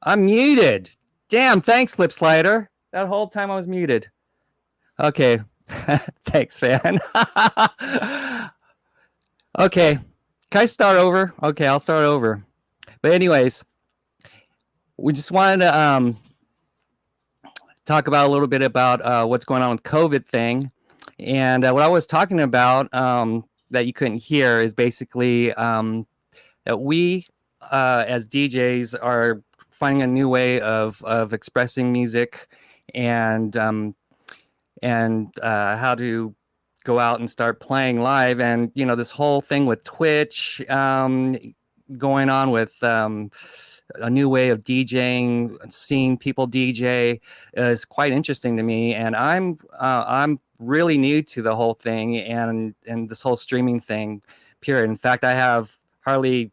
I'm muted. Damn, thanks, Lip Slider. That whole time I was muted. Okay. Thanks, man. Okay. Can I start over? Okay, I'll start over. But anyways, we just wanted to talk about a little bit about what's going on with COVID thing. And what I was talking about that you couldn't hear is basically that we as DJs are finding a new way of expressing music and how to go out and start playing live. And this whole thing with Twitch going on with a new way of DJing, seeing people DJ is quite interesting to me. And I'm really new to the whole thing and this whole streaming thing. Period. In fact, I have no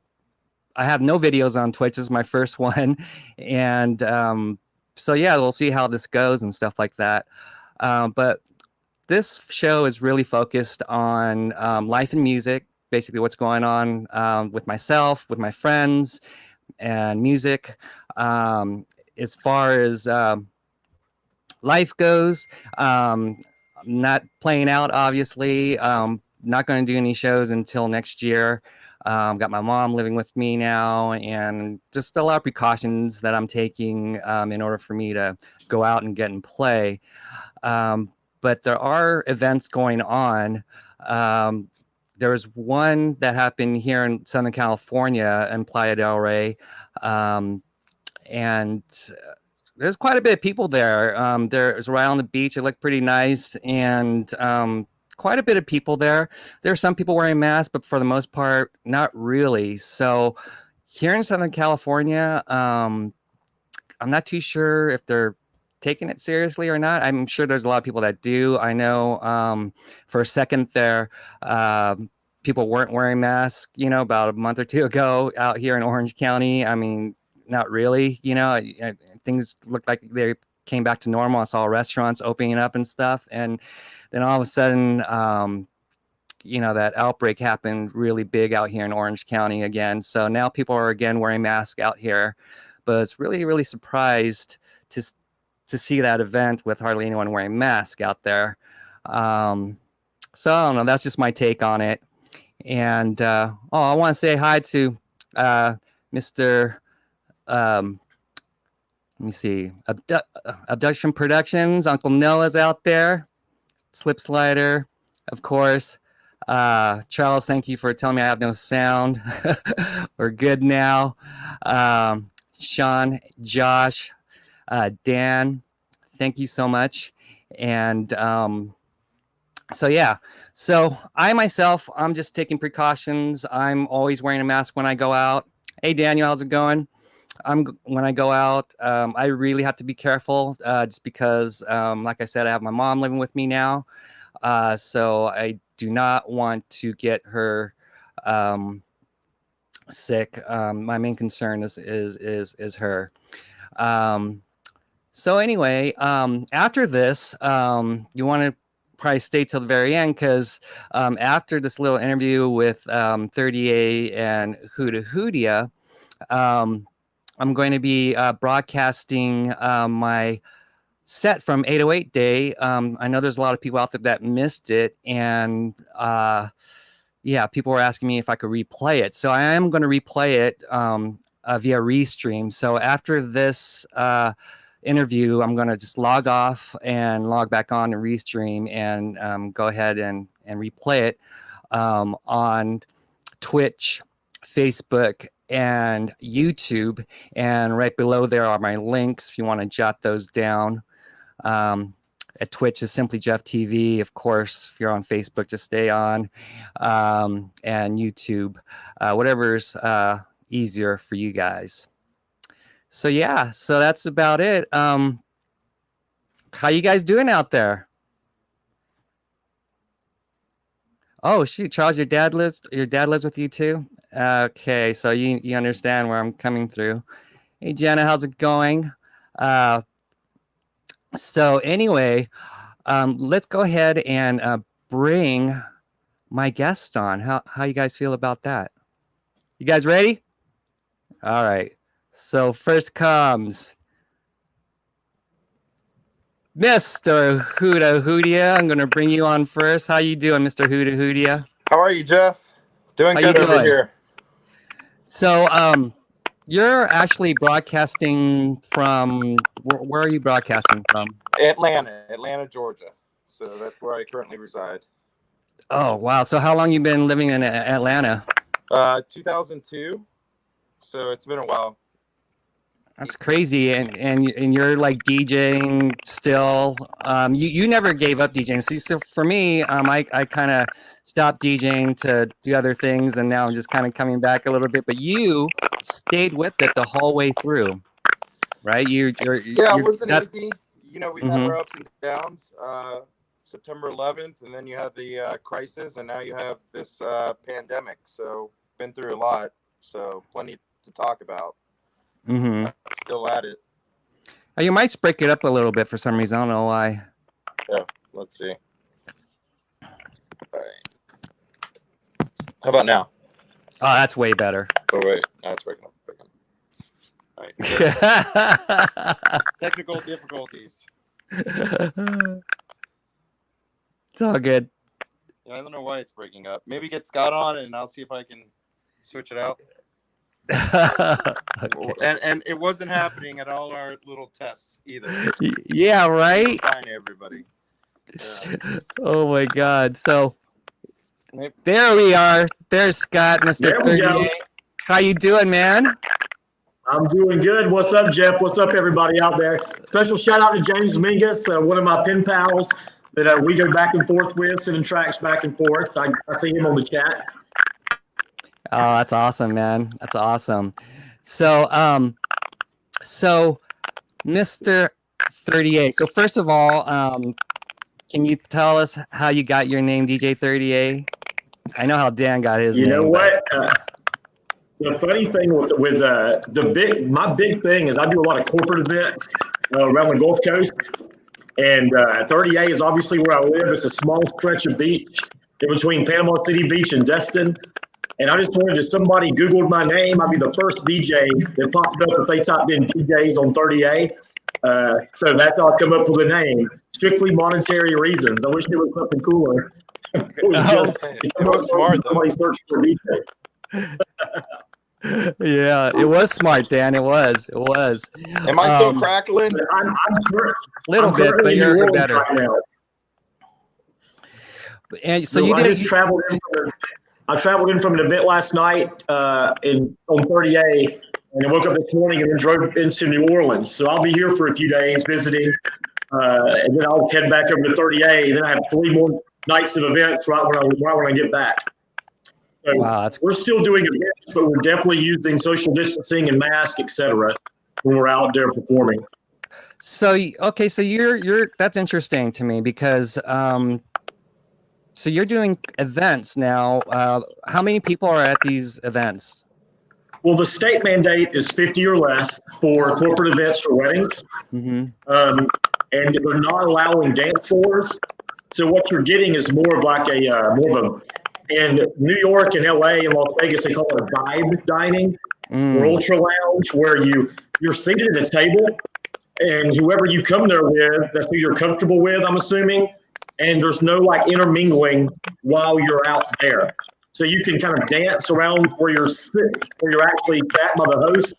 videos on Twitch. This is my first one, and so yeah, we'll see how this goes and stuff like that. But this show is really focused on life and music, basically what's going on with myself, with my friends, and music. As far as life goes, I'm not playing out, obviously. Not going to do any shows until next year. Got my mom living with me now, and just a lot of precautions that I'm taking in order for me to go out and get and play. But there are events going on. There was one that happened here in Southern California in Playa del Rey. And there's quite a bit of people there. There's right on the beach. It looked pretty nice. And quite a bit of people there. There are some people wearing masks, but for the most part, not really. So here in Southern California, I'm not too sure if they're taking it seriously or not. I'm sure there's a lot of people that do. I know for a second there, people weren't wearing masks, about a month or two ago out here in Orange County. I mean, not really, things looked like they came back to normal. I saw restaurants opening up and stuff. And then all of a sudden, that outbreak happened really big out here in Orange County again. So now people are again wearing masks out here, but it's really, really surprised to see that event with hardly anyone wearing masks out there. So I don't know. That's just my take on it. And I want to say hi to Mr. Let me see, Abduction Productions. Uncle Noah's out there. Slip Slider, of course. Charles, thank you for telling me I have no sound. We're good now. Sean, Josh, Dan, thank you so much. And so yeah, so I myself, I'm just taking precautions. I'm always wearing a mask when I go out. Hey Daniel, how's it going? When I go out, I really have to be careful just because, like I said, I have my mom living with me now. So I do not want to get her sick. My main concern is her. So anyway, after this, you want to probably stay till the very end because after this little interview with 30A and Huda Hudia, I'm going to be broadcasting my set from 808 Day. I know there's a lot of people out there that missed it, and yeah, people were asking me if I could replay it. So I am going to replay it via Restream. So after this interview, I'm going to just log off and log back on to Restream and go ahead and replay it on Twitch, Facebook, and YouTube. And right below there are my links if you want to jot those down. At Twitch is Simply Jeff TV. Of course, if you're on Facebook, just stay on. And YouTube, whatever's easier for you guys. So yeah, so that's about it. How you guys doing out there? Oh shoot, Charles, your dad lives with you too? Okay, so you understand where I'm coming through. Hey Jenna, how's it going? So anyway, let's go ahead and bring my guest on. How you guys feel about that? You guys ready? All right. So first comes Mr. Huda Hudia. I'm going to bring you on first. How you doing, Mr. Huda Hudia? How are you, Jeff? Doing How good you over doing? here. So, you're actually broadcasting from where are you broadcasting from? Atlanta, Georgia. So that's where I currently reside. Oh, wow. So how long you been living in Atlanta? 2002. So it's been a while. That's crazy. And you're like DJing still. You never gave up DJing. See, so for me, I kind of stopped DJing to do other things, and now I'm just kind of coming back a little bit. But you stayed with it the whole way through, right? It wasn't easy. We've had Mm-hmm. our ups and downs. September 11th, and then you have the crisis, and now you have this pandemic. So been through a lot. So plenty to talk about. Mm-hmm. Still at it. Oh, your mic's break it up a little bit for some reason. I don't know why. Yeah, let's see. All right. How about now? Oh, that's way better. Oh wait, that's breaking up. All right. Technical difficulties. It's all good. Yeah, I don't know why it's breaking up. Maybe get Scott on, and I'll see if I can switch it out. Okay. And it wasn't happening at all our little tests either. Yeah, right? Fine, everybody. Yeah. Oh my God. So there we are. There's Scott, Mr. There we go. 38. How you doing, man? I'm doing good. What's up, Jeff? What's up, everybody out there? Special shout out to James Mingus, one of my pen pals that we go back and forth with, sending tracks back and forth. I see him on the chat. Oh, that's awesome, man. That's awesome. So, Mr. 38. So first of all, can you tell us how you got your name, DJ30A? I know how Dan got his name. You know what? The funny thing with my big thing is I do a lot of corporate events around the Gulf Coast, and 30A is obviously where I live. It's a small stretch of beach in between Panama City Beach and Destin. And I just wanted, if somebody Googled my name, I'd be the first DJ that popped up if they typed in DJs on 30A. So that's how I come up with the name. Strictly monetary reasons. I wish there was something cooler. It was smart, though. Somebody searched for DJ. Yeah, it was smart, Dan. It was. Am I still crackling? I'm Little bit, but you're better. Right now. And so you I did. just traveled in. I traveled in from an event last night on 30A, and I woke up this morning and then drove into New Orleans. So I'll be here for a few days visiting, and then I'll head back over to 30A. Then I have 3 more nights of events right when I get back. So Wow, we're still doing events, but we're definitely using social distancing and mask, etc. when we're out there performing. So okay, so you're that's interesting to me because so you're doing events now. How many people are at these events? Well, the state mandate is 50 or less for corporate events or weddings, and they're not allowing dance floors. So what you're getting is more of like in New York and LA and Las Vegas, they call it a vibe dining or ultra lounge, where you're seated at a table, and whoever you come there with, that's who you're comfortable with, I'm assuming. And there's no like intermingling while you're out there. So you can kind of dance around where you're sitting, where you're actually sat by the host,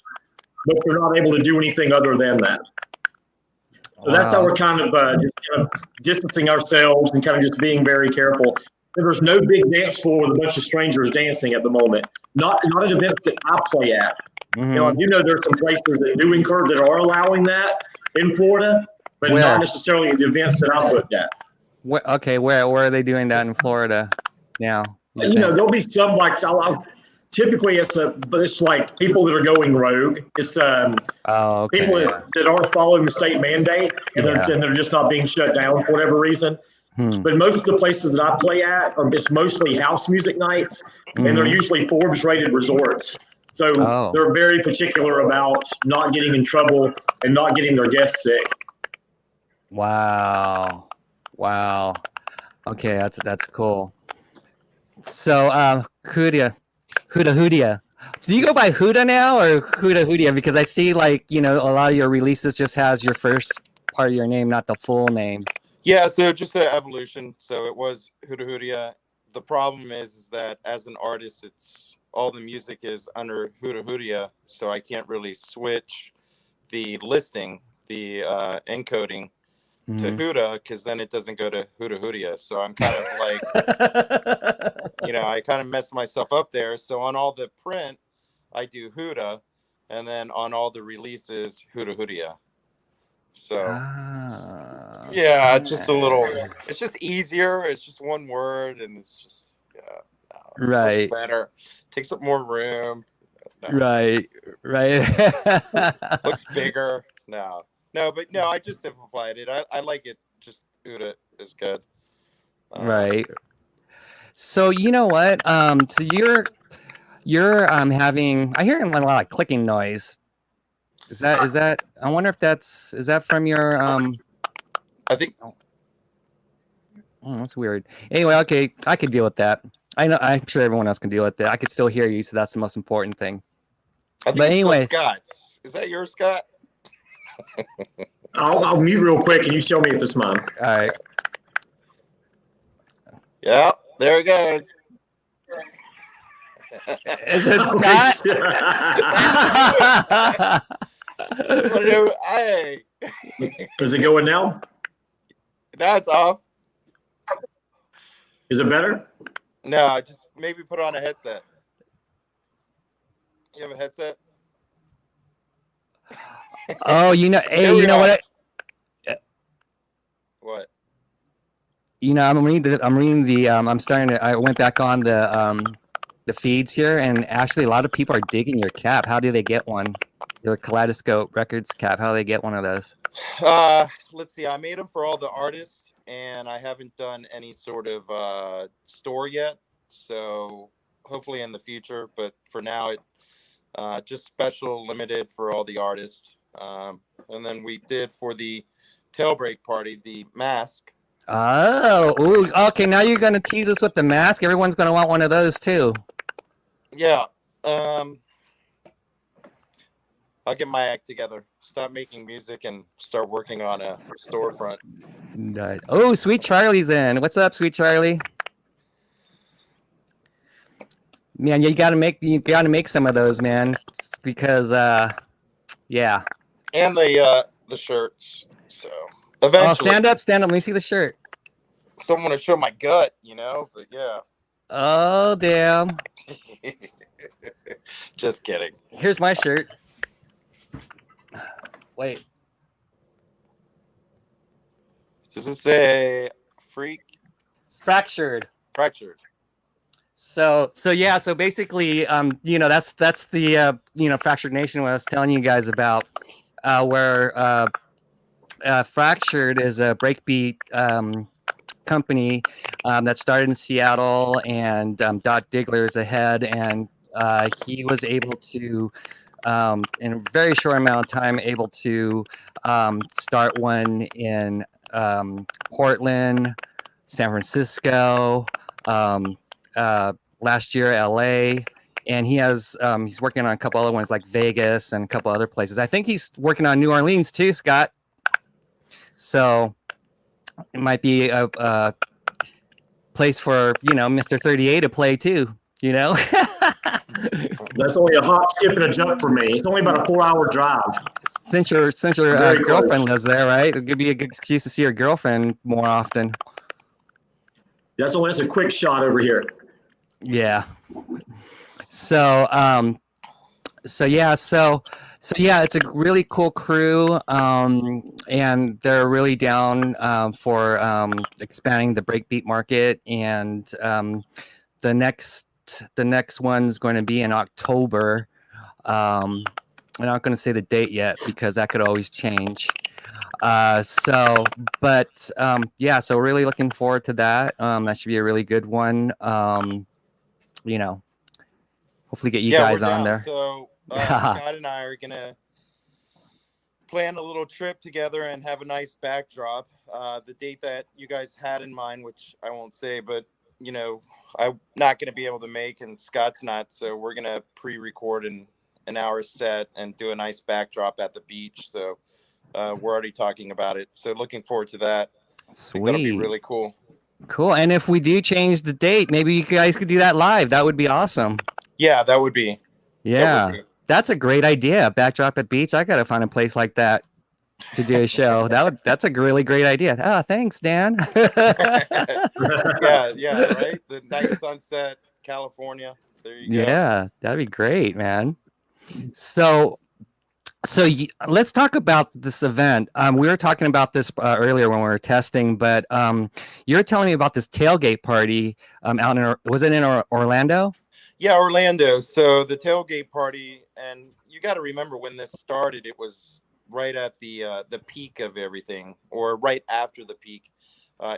but you're not able to do anything other than that. So that's how we're kind of just kind of distancing ourselves and kind of just being very careful. And there's no big dance floor with a bunch of strangers dancing at the moment. Not at events that I play at. Mm-hmm. You know, I do know there's some places that are allowing that in Florida, but not necessarily at the events that I put at. Where are they doing that in Florida now? You know, there'll be some like typically it's like people that are going rogue. It's people that aren't following the state mandate and they're just not being shut down for whatever reason. But most of the places that I play at it's mostly house music nights, and they're usually Forbes rated resorts. So they're very particular about not getting in trouble and not getting their guests sick. Wow. Okay, that's cool. So Huda Hudia, Do you go by Huda now or Huda Hudia? Because I see like, a lot of your releases just has your first part of your name, not the full name. Yeah, so just an evolution. So it was Huda Hudia. The problem is that as an artist, it's all the music is under Huda Hudia, so I can't really switch the listing, the encoding to Huda, because then it doesn't go to Huda Hudia. So I'm kind of like, I kind of messed myself up there. So on all the print, I do Huda, and then on all the releases, Huda Hudia. So yeah, just a little. It's just easier. It's just one word, and it's just right. Looks better. Takes up more room. No. Right. Looks bigger. No, but I just simplified it. I like it. Just Uda is good. Right. So you know what? So you're having. I hear a lot of clicking noise. Is that? I wonder if is that from your I think. Oh, that's weird. Anyway, okay, I could deal with that. I know. I'm sure everyone else can deal with it. I could still hear you, so that's the most important thing. I think but it's anyway, Scott's. Is that yours, Scott? I'll mute real quick, and you tell me if it's mine. All right. Yeah, there it goes. Is it Scott? Hey. Is it going now? Now it's off. Is it better? No, just maybe put on a headset. You have a headset? Oh, hey, you know what? What? I'm reading the I went back on the feeds here, and actually a lot of people are digging your cap. How do they get one? Your Kaleidoscope Records cap. How do they get one of those? Let's see. I made them for all the artists, and I haven't done any sort of store yet. So hopefully in the future, but for now it just special limited for all the artists. And then we did for the tailbreak party the mask. Oh, ooh, okay. Now you're gonna tease us with the mask. Everyone's gonna want one of those too. Yeah. I'll get my act together. Stop making music and start working on a storefront. Nice. Oh, Sweet Charlie's in. What's up, Sweet Charlie? Man, you gotta make some of those, man, because yeah. And the shirts. So eventually. Oh, stand up. Let me see the shirt. Don't want to show my gut, but yeah. Oh, damn. Just kidding. Here's my shirt. Wait. Does it say freak? Fractured. So basically, that's the Fractured Nation, what I was telling you guys about, where Fractured is a breakbeat company that started in Seattle, and Dot Diggler is ahead, and he was able to, in a very short amount of time, start one in Portland, San Francisco, last year LA, and he's working on a couple other ones like Vegas and a couple other places. I think he's working on New Orleans too, Scott. So it might be a place for Mr. 30A to play too. That's only a hop, skip, and a jump for me. It's only about a 4-hour drive. Since your girlfriend lives there, right? It could be a good excuse to see your girlfriend more often. That's a quick shot over here. Yeah. So yeah, it's a really cool crew, and they're really down for expanding the breakbeat market, and the next one's going to be in October. I'm not going to say the date yet because that could always change. So really looking forward to that. That should be a really good one. Hopefully get you guys on there. So Scott and I are gonna plan a little trip together and have a nice backdrop. The date that you guys had in mind, which I won't say, but I'm not going to be able to make, and Scott's not, so we're going to pre-record an hour set and do a nice backdrop at the beach. So we're already talking about it. So looking forward to that. Sweet. I think that'll be really cool. Cool. And if we do change the date, maybe you guys could do that live. That would be awesome. Yeah, that would be. Yeah, that's a great idea. Backdrop at beach. I gotta find a place like that to do a show. That's a really great idea. Oh, thanks, Dan. yeah, right. The nice sunset, California. There you go. Yeah, that'd be great, man. So let's talk about this event. We were talking about this earlier when we were testing, but you're telling me about this tailgate party out in, was it in Orlando? Yeah, Orlando. So the tailgate party, and you got to remember when this started, it was right at the peak of everything, or right after the peak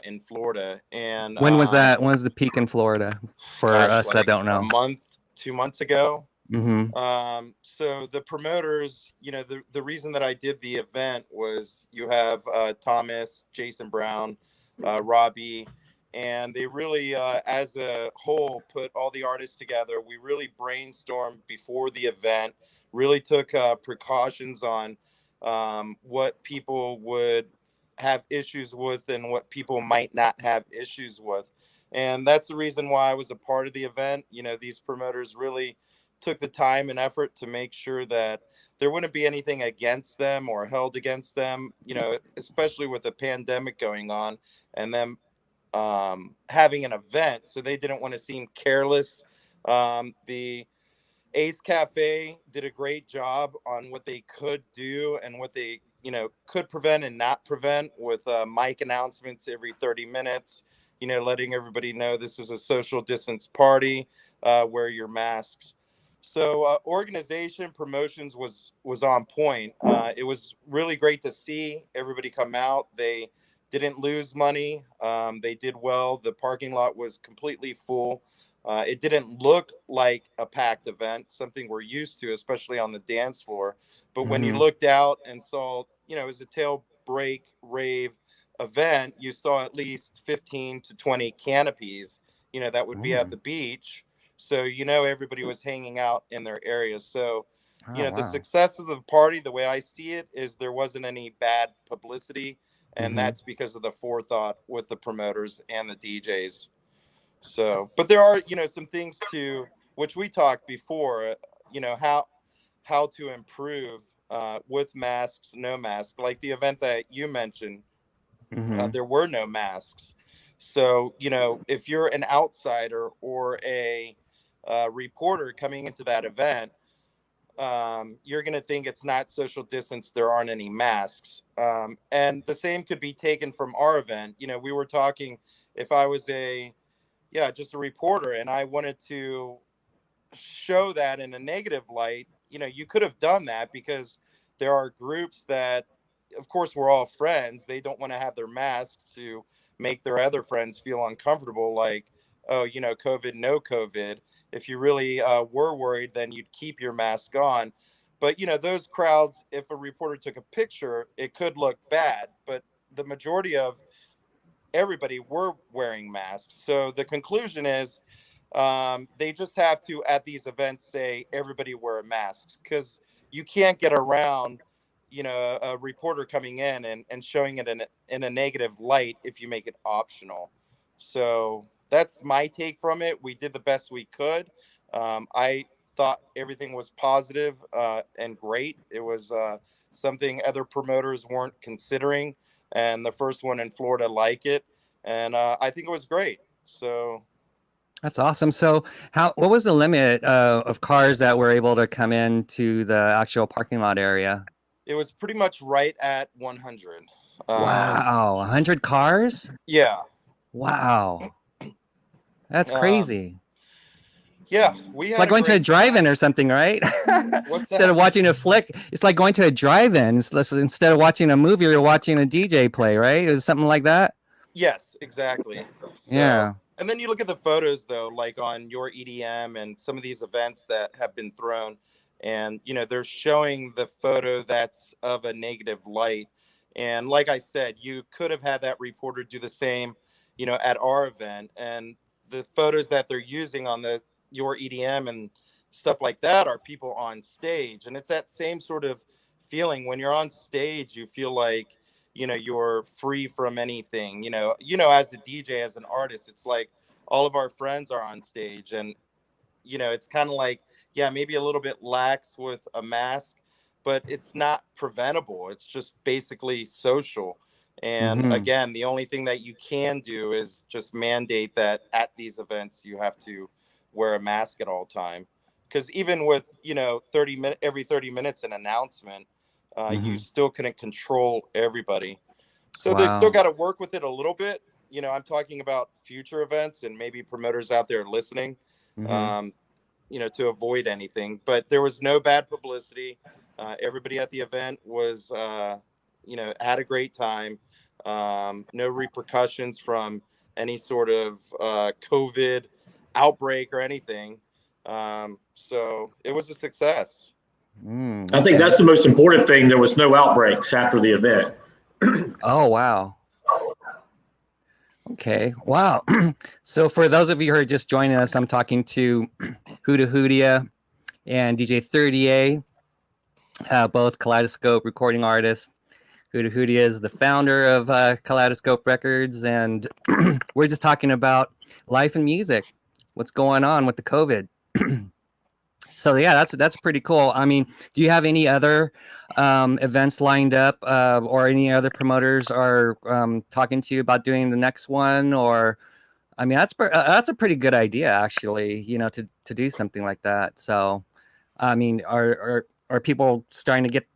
in Florida. And when was that? When was the peak in Florida for us that don't know? A month, 2 months ago. Mm-hmm. So the promoters, the reason that I did the event was you have Thomas, Jason Brown, Robbie, and they really, as a whole, put all the artists together. We really brainstormed before the event, really took precautions on what people would have issues with and what people might not have issues with. And that's the reason why I was a part of the event. These promoters really took the time and effort to make sure that there wouldn't be anything against them or held against them, especially with the pandemic going on and them having an event. So they didn't want to seem careless. The Ace Cafe did a great job on what they could do and what they, could prevent and not prevent with mic announcements every 30 minutes, letting everybody know this is a social distance party, wear your masks. So organization promotions was on point. It was really great to see everybody come out. They didn't lose money. They did well. The parking lot was completely full. It didn't look like a packed event, something we're used to, especially on the dance floor. But when you looked out and saw, it was a tail break rave event, you saw at least 15 to 20 canopies, that would be at the beach. So, everybody was hanging out in their areas. So, the success of the party, the way I see it, is there wasn't any bad publicity. And that's because of the forethought with the promoters and the DJs. So, but there are, some things to which we talked before, how to improve with masks, no masks, like the event that you mentioned, there were no masks. So, if you're an outsider or a reporter coming into that event, you're going to think it's not social distance. There aren't any masks. And the same could be taken from our event. We were talking, if I was just a reporter and I wanted to show that in a negative light, you could have done that because there are groups that, of course, we're all friends. They don't want to have their masks to make their other friends feel uncomfortable. Like, oh, COVID, no COVID. If you really were worried, then you'd keep your mask on. But, those crowds, if a reporter took a picture, it could look bad. But the majority of everybody were wearing masks. So the conclusion is they just have to, at these events, say everybody wear masks, because you can't get around, a reporter coming in and showing it in a negative light if you make it optional. So that's my take from it. We did the best we could. I thought everything was positive and great. It was something other promoters weren't considering, and the first one in Florida like it. And I think it was great. So that's awesome. So what was the limit of cars that were able to come into the actual parking lot area? It was pretty much right at 100. Wow. 100 cars? Yeah. Wow. That's crazy. Yeah, it's like going to a drive-in or something, right? Instead of watching a flick, it's like going to a drive-in. Instead of watching a movie, you're watching a DJ play, right? Is it something like that? Yes, exactly. So, yeah. And then you look at the photos, though, like on your EDM and some of these events that have been thrown, and they're showing the photo that's of a negative light. And like I said, you could have had that reporter do the same, at our event, and the photos that they're using on the your EDM and stuff like that are people on stage, and it's that same sort of feeling when you're on stage. You feel like, you know, you're free from anything. As a DJ, as an artist, it's like all of our friends are on stage, and it's kind of like, yeah, maybe a little bit lax with a mask, but it's not preventable. It's just basically social. And Mm-hmm. again, the only thing that you can do is just mandate that at these events you have to wear a mask at all time. Because even with 30 minute every 30 minutes an announcement, you still couldn't control everybody. So they still Wow. got to work with it a little bit. I'm talking about future events and maybe promoters out there listening, Mm-hmm. to avoid anything. But there was no bad publicity. Everybody at the event was, had a great time. No repercussions from any sort of COVID outbreak or anything. So it was a success. I think that's the most important thing. There was no outbreaks after the event. Oh, wow. Okay. Wow. So for those of you who are just joining us, I'm talking to Huda Hudia and DJ30A, both Kaleidoscope recording artists. Huda Hudia is the founder of Kaleidoscope Records, and we're just talking about life and music, what's going on with the COVID. So yeah, that's pretty cool. I mean, do you have any other events lined up, or any other promoters are talking to you about doing the next one? Or, I mean, that's a pretty good idea, actually. To do something like that. So, I mean, are people starting to get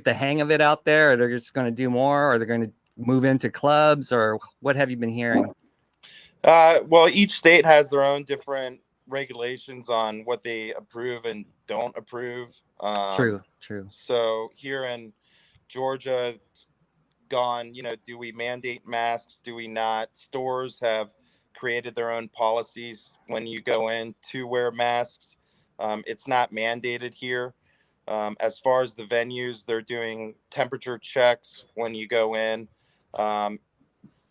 the hang of it out there, or they're just going to do more, or they're going to move into clubs, or what have you been hearing? Well, each state has their own different regulations on what they approve and don't approve. True. So here in Georgia, it's gone, do we mandate masks? Do we not? Stores have created their own policies when you go in to wear masks. It's not mandated here. As far as the venues, they're doing temperature checks when you go in.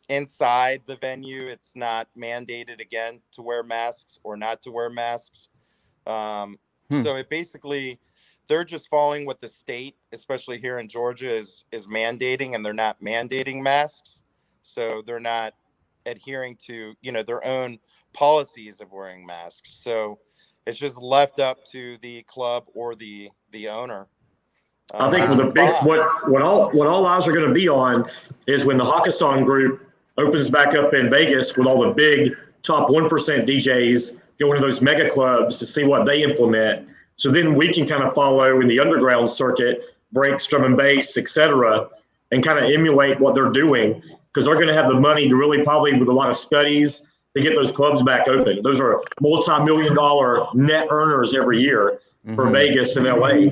Inside the venue, it's not mandated again to wear masks or not to wear masks. So it basically, they're just following what the state, especially here in Georgia, is mandating, and they're not mandating masks. So they're not adhering to, their own policies of wearing masks. So it's just left up to the club or the owner. I think for the big, what all eyes are going to be on is when the Hakkasan group opens back up in Vegas with all the big top 1% DJs going to those mega clubs to see what they implement. So then we can kind of follow in the underground circuit, breaks, drum and bass, etc., and kind of emulate what they're doing, because they're going to have the money to really, probably with a lot of studies, to get those clubs back open. Those are multi-million-dollar net earners every year for Vegas and LA.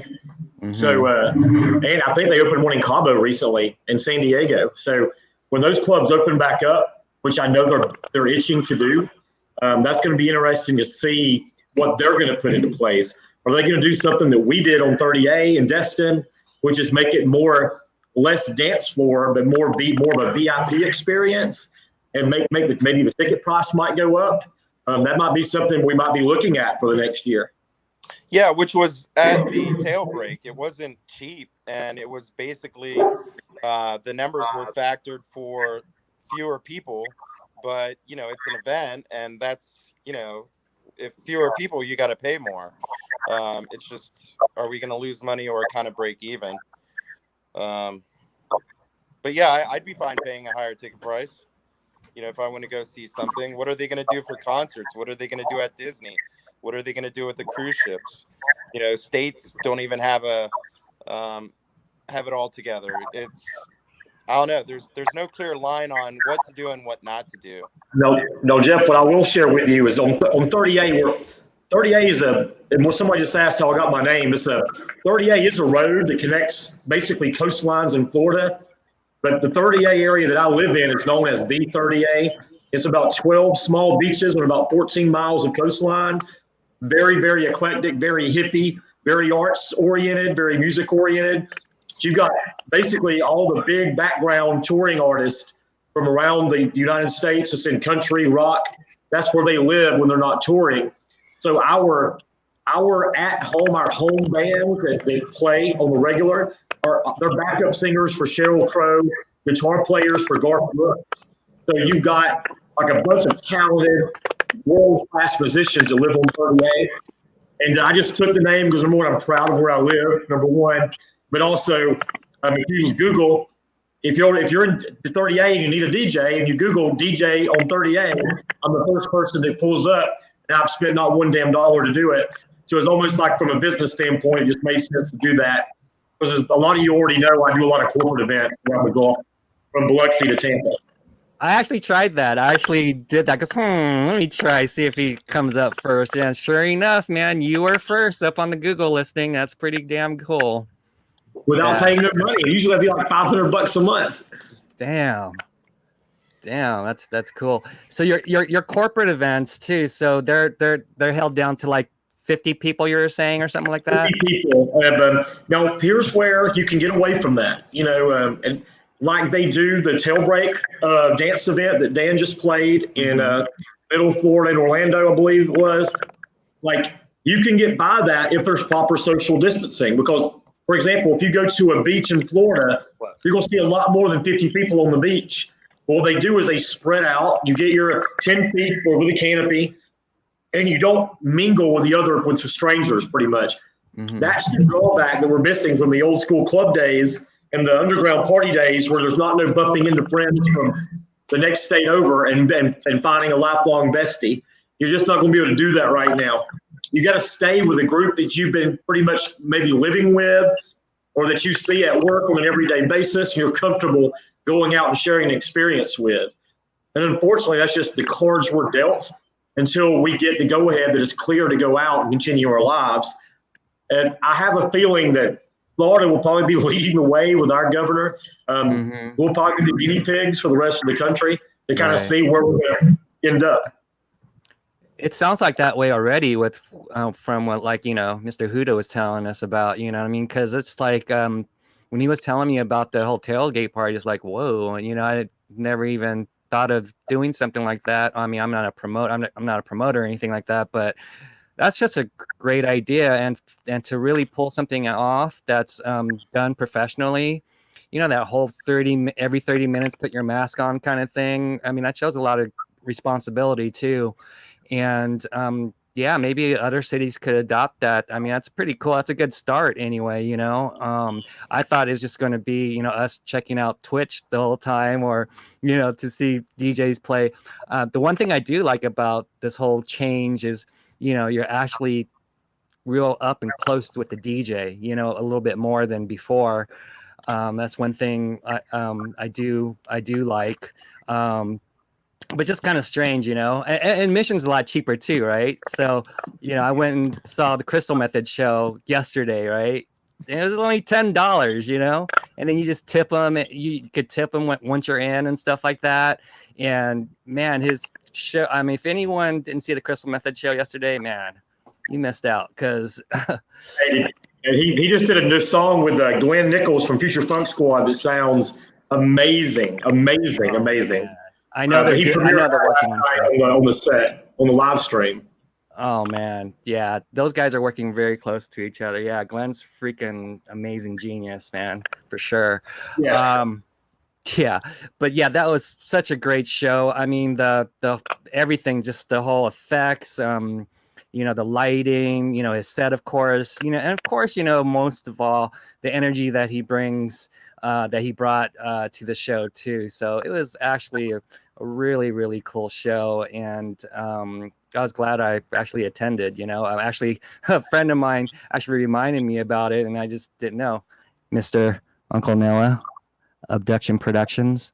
So, and I think they opened one in Cabo recently, in San Diego. So when those clubs open back up, which I know they're itching to do, that's going to be interesting to see what they're going to put into place. Are they going to do something that we did on 30A in Destin, which is make it less dance floor, but more of a VIP experience, and maybe the ticket price might go up? That might be something we might be looking at for the next year. Yeah, which was at the tail break. It wasn't cheap, and it was basically the numbers were factored for fewer people, but it's an event, and that's if fewer people, you got to pay more. It's just, are we going to lose money or kind of break even? But yeah, I'd be fine paying a higher ticket price. If I want to go see something. What are they going to do for concerts? What are they going to do at Disney? What are they going to do with the cruise ships? States don't even have it all together. I don't know. There's no clear line on what to do and what not to do. No, Jeff. What I will share with you is on 30A. 30A is and somebody just asked how I got my name. 30A is a road that connects basically coastlines in Florida. But the 30A area that I live in is known as the 30A. It's about 12 small beaches and about 14 miles of coastline. Very, very eclectic, very hippie, very arts oriented, very music oriented. So you've got basically all the big background touring artists from around the United States. It's in country, rock, that's where they live when they're not touring. So our at home, our home bands that they play on the regular they're backup singers for Sheryl Crow, guitar players for Garth Brooks. So you've got like a bunch of talented, world-class musicians that live on 30A. And I just took the name because number one, I'm proud of where I live, number one. But also, if you Google, if you're in 30A and you need a DJ, and you Google DJ on 30A, I'm the first person that pulls up, and I've spent not one damn dollar to do it. So it's almost like from a business standpoint, it just made sense to do that. Because a lot of you already know I do a lot of corporate events around the Gulf, from Biloxi to Tampa. I actually tried that. I actually did that because let me try, see if he comes up first. And sure enough, man, you were first up on the Google listing. That's pretty damn cool. Without paying no money. Usually that'd be like $500 a month. Damn, that's cool. So your corporate events too. So they're held down to like 50 people, you were saying, or something like that. 50 people. Now here's where you can get away from that. And like they do the Tailbreak dance event that Dan just played in Middle Florida in Orlando, I believe it was. Like you can get by that if there's proper social distancing. Because, for example, if you go to a beach in Florida, you're going to see a lot more than 50 people on the beach. What they do is they spread out. You get your 10 feet over the canopy, and you don't mingle with with strangers pretty much. Mm-hmm. That's the drawback that we're missing from the old school club days and the underground party days, where there's not no bumping into friends from the next state over and finding a lifelong bestie. You're just not going to be able to do that right now. You got to stay with a group that you've been pretty much maybe living with, or that you see at work on an everyday basis. You're comfortable going out and sharing an experience with. And unfortunately, that's just the cards we're dealt until we get the go-ahead that it's clear to go out and continue our lives. And I have a feeling that Florida will probably be leading the way with our governor. We'll probably be the guinea pigs for the rest of the country to kind of see where we're going to end up. It sounds like that way already with from what Mr. Huda was telling us about, you know what I mean? Because it's like when he was telling me about the whole tailgate party, it's like, whoa, I never even thought of doing something like that. I mean, I'm not a promoter or anything like that, but that's just a great idea. And to really pull something off that's done professionally, that whole every 30 minutes, put your mask on kind of thing. I mean, that shows a lot of responsibility too. And maybe other cities could adopt that. I mean, that's pretty cool. That's a good start anyway, I thought it was just going to be, us checking out Twitch the whole time, or, to see DJs play. The one thing I do like about this whole change is, you're actually real up and close with the DJ, a little bit more than before. That's one thing I do like. But just kind of strange, and admission's a lot cheaper too, right? So, I went and saw the Crystal Method show yesterday, right? And it was only $10, and then you just tip them. You could tip them once you're in and stuff like that. And man, his show. I mean, if anyone didn't see the Crystal Method show yesterday, man, you missed out because. And he just did a new song with Glenn Nichols from Future Funk Squad that sounds amazing. Man. I know they're working on the set, on the live stream. Oh man, yeah, those guys are working very close to each other. Yeah, Glenn's freaking amazing genius, man, for sure. Yes. Yeah, but yeah, that was such a great show. I mean, the everything, just the whole effects, the lighting, his set, of course, and of course, most of all, the energy that he brings, that he brought to the show too. So it was actually a really, really cool show, and I was glad I actually attended. Actually, a friend of mine actually reminded me about it, and I just didn't know. Mr. Uncle Noah, Abduction Productions.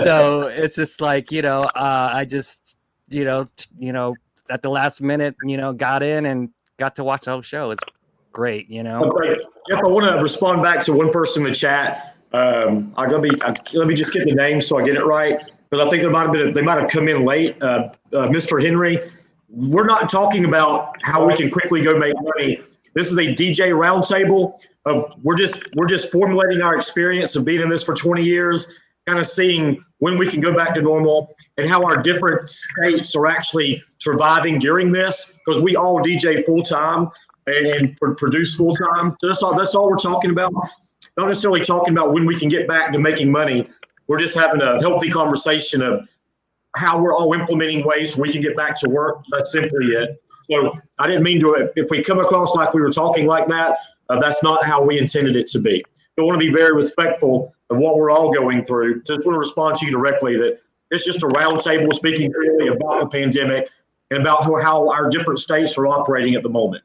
So it's just like, I just, at the last minute, got in and got to watch the whole show. It's great, Okay. Jeff, I want to respond back to one person in the chat. Let me just get the name so I get it right, because I think they might have come in late. Mr. Henry, we're not talking about how we can quickly go make money. This is a DJ roundtable. We're just formulating our experience of being in this for 20 years kind of seeing when we can go back to normal and how our different states are actually surviving during this, because we all DJ full time and produce full time. So that's all we're talking about. Not necessarily talking about when we can get back to making money. We're just having a healthy conversation of how we're all implementing ways we can get back to work. That's simply it. So I didn't mean to, if we come across like we were talking like that, that's not how we intended it to be. I want to be very respectful of what we're all going through. Just want to respond to you directly that it's just a roundtable speaking really about the pandemic and about how our different states are operating at the moment.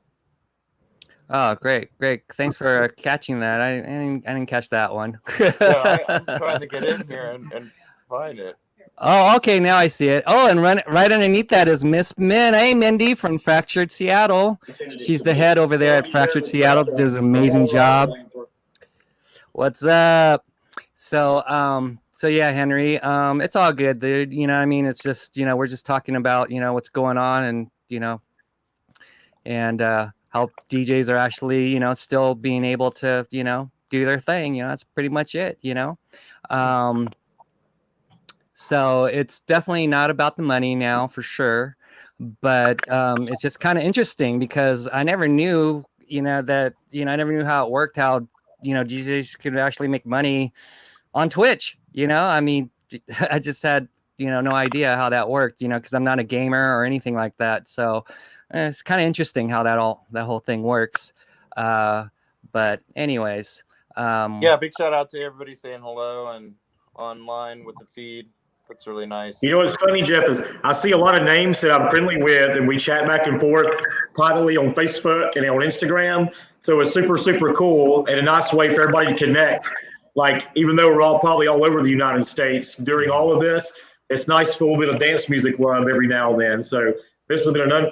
Oh, great. Thanks for catching that. I didn't catch that one. Yeah, I'm trying to get in here and find it. Oh, okay. Now I see it. Oh, and right underneath that is Miss Min. Hey, Mindy from Fractured Seattle. She's the head over there at Fractured Seattle. Does an amazing job. What's up? So yeah, Henry. It's all good, dude. You know what I mean? It's just, we're just talking about, what's going on and, and how DJs are actually, still being able to, do their thing. That's pretty much it, So it's definitely not about the money now, for sure. But it's just kind of interesting because I never knew, that, I never knew how it worked, how, DJs could actually make money on Twitch. I mean, I just had, no idea how that worked, because I'm not a gamer or anything like that. So it's kind of interesting how that whole thing works. But anyways. Yeah, big shout out to everybody saying hello and online with the feed. That's really nice. You know what's funny, Jeff, is I see a lot of names that I'm friendly with, and we chat back and forth privately on Facebook and on Instagram. So it's super, super cool and a nice way for everybody to connect. Like, even though we're all probably all over the United States during all of this, it's nice for a little bit of dance music love every now and then. So this has been a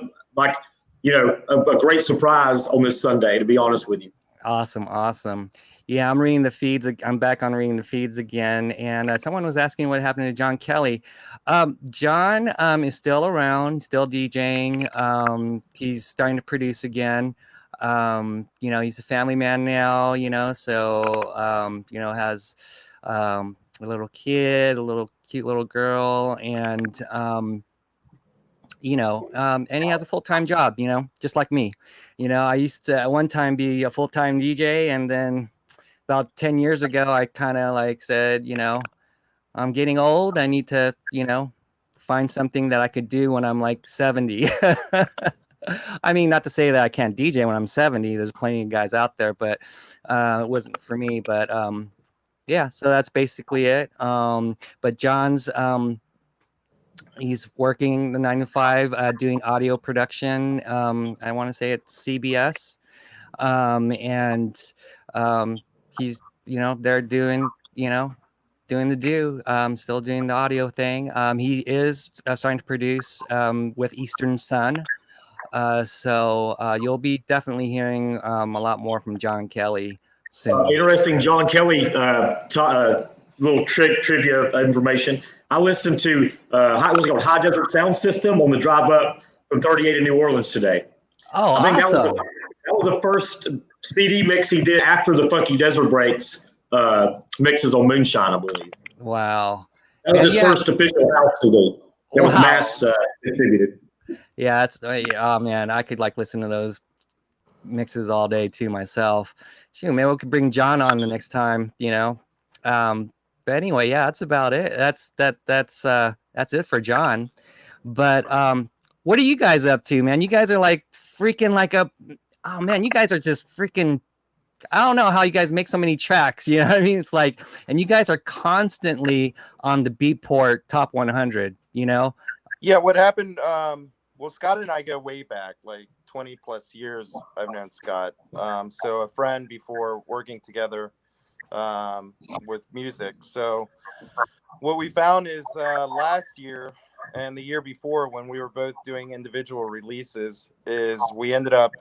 great surprise on this Sunday, to be honest with you. Awesome. Yeah, I'm reading the feeds. I'm back on reading the feeds again. And someone was asking what happened to John Kelly. John is still around, still DJing. He's starting to produce again. He's a family man now, so, has a little kid, a little cute little girl. And, and he has a full-time job, just like me. I used to at one time be a full-time DJ, and then about 10 years ago, I kind of said, I'm getting old. I need to, find something that I could do when I'm 70. I mean, not to say that I can't DJ when I'm 70. There's plenty of guys out there, but it wasn't for me. But yeah, so that's basically it. But John's he's working the 9 to 5, doing audio production. I want to say it's CBS, and he's, they're doing, doing still doing the audio thing. He is starting to produce with Eastern Sun. So you'll be definitely hearing a lot more from John Kelly soon. Interesting John Kelly little trivia information. I listened to what's it called, High Desert Sound System on the drive up from 38 in New Orleans today. Oh, I think awesome. that was the first CD mix he did after the Funky Desert Breaks mixes on Moonshine, I believe. Wow. That was his first official house CD. It was mass distributed. Yeah, oh man, I could listen to those mixes all day too myself. Shoot, maybe we could bring John on the next time, But anyway, yeah, that's about it. That's it for John. But what are you guys up to, man? You guys are freaking oh man, you guys are just freaking, I don't know how you guys make so many tracks, you know what I mean? It's and you guys are constantly on the Beatport Top 100, Yeah, what happened, well, Scott and I go way back, 20 plus years I've known Scott. So a friend before working together with music. So what we found is last year and the year before, when we were both doing individual releases, is we ended up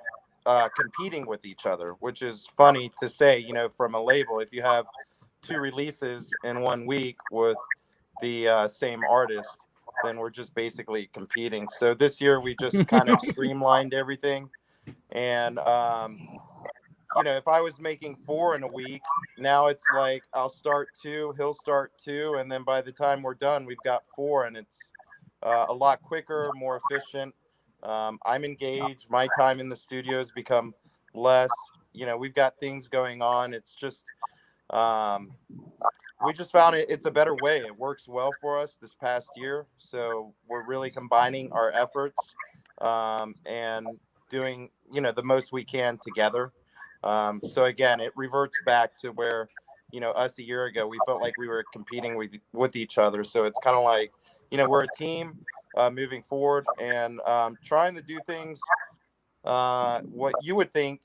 competing with each other, which is funny to say, from a label. If you have 2 releases in 1 week with the same artist, then we're just basically competing. So this year we just kind of streamlined everything, and if I was making 4 in a week, now it's like I'll start 2, he'll start 2, and then by the time we're done, we've got 4, and it's a lot quicker, more efficient. I'm engaged. My time in the studio has become less. We've got things going on. It's just we just found it's a better way. It works well for us this past year, so we're really combining our efforts and doing the most we can together. So again, it reverts back to where us a year ago, we felt like we were competing with each other. So it's kind of like we're a team moving forward and trying to do things what you would think.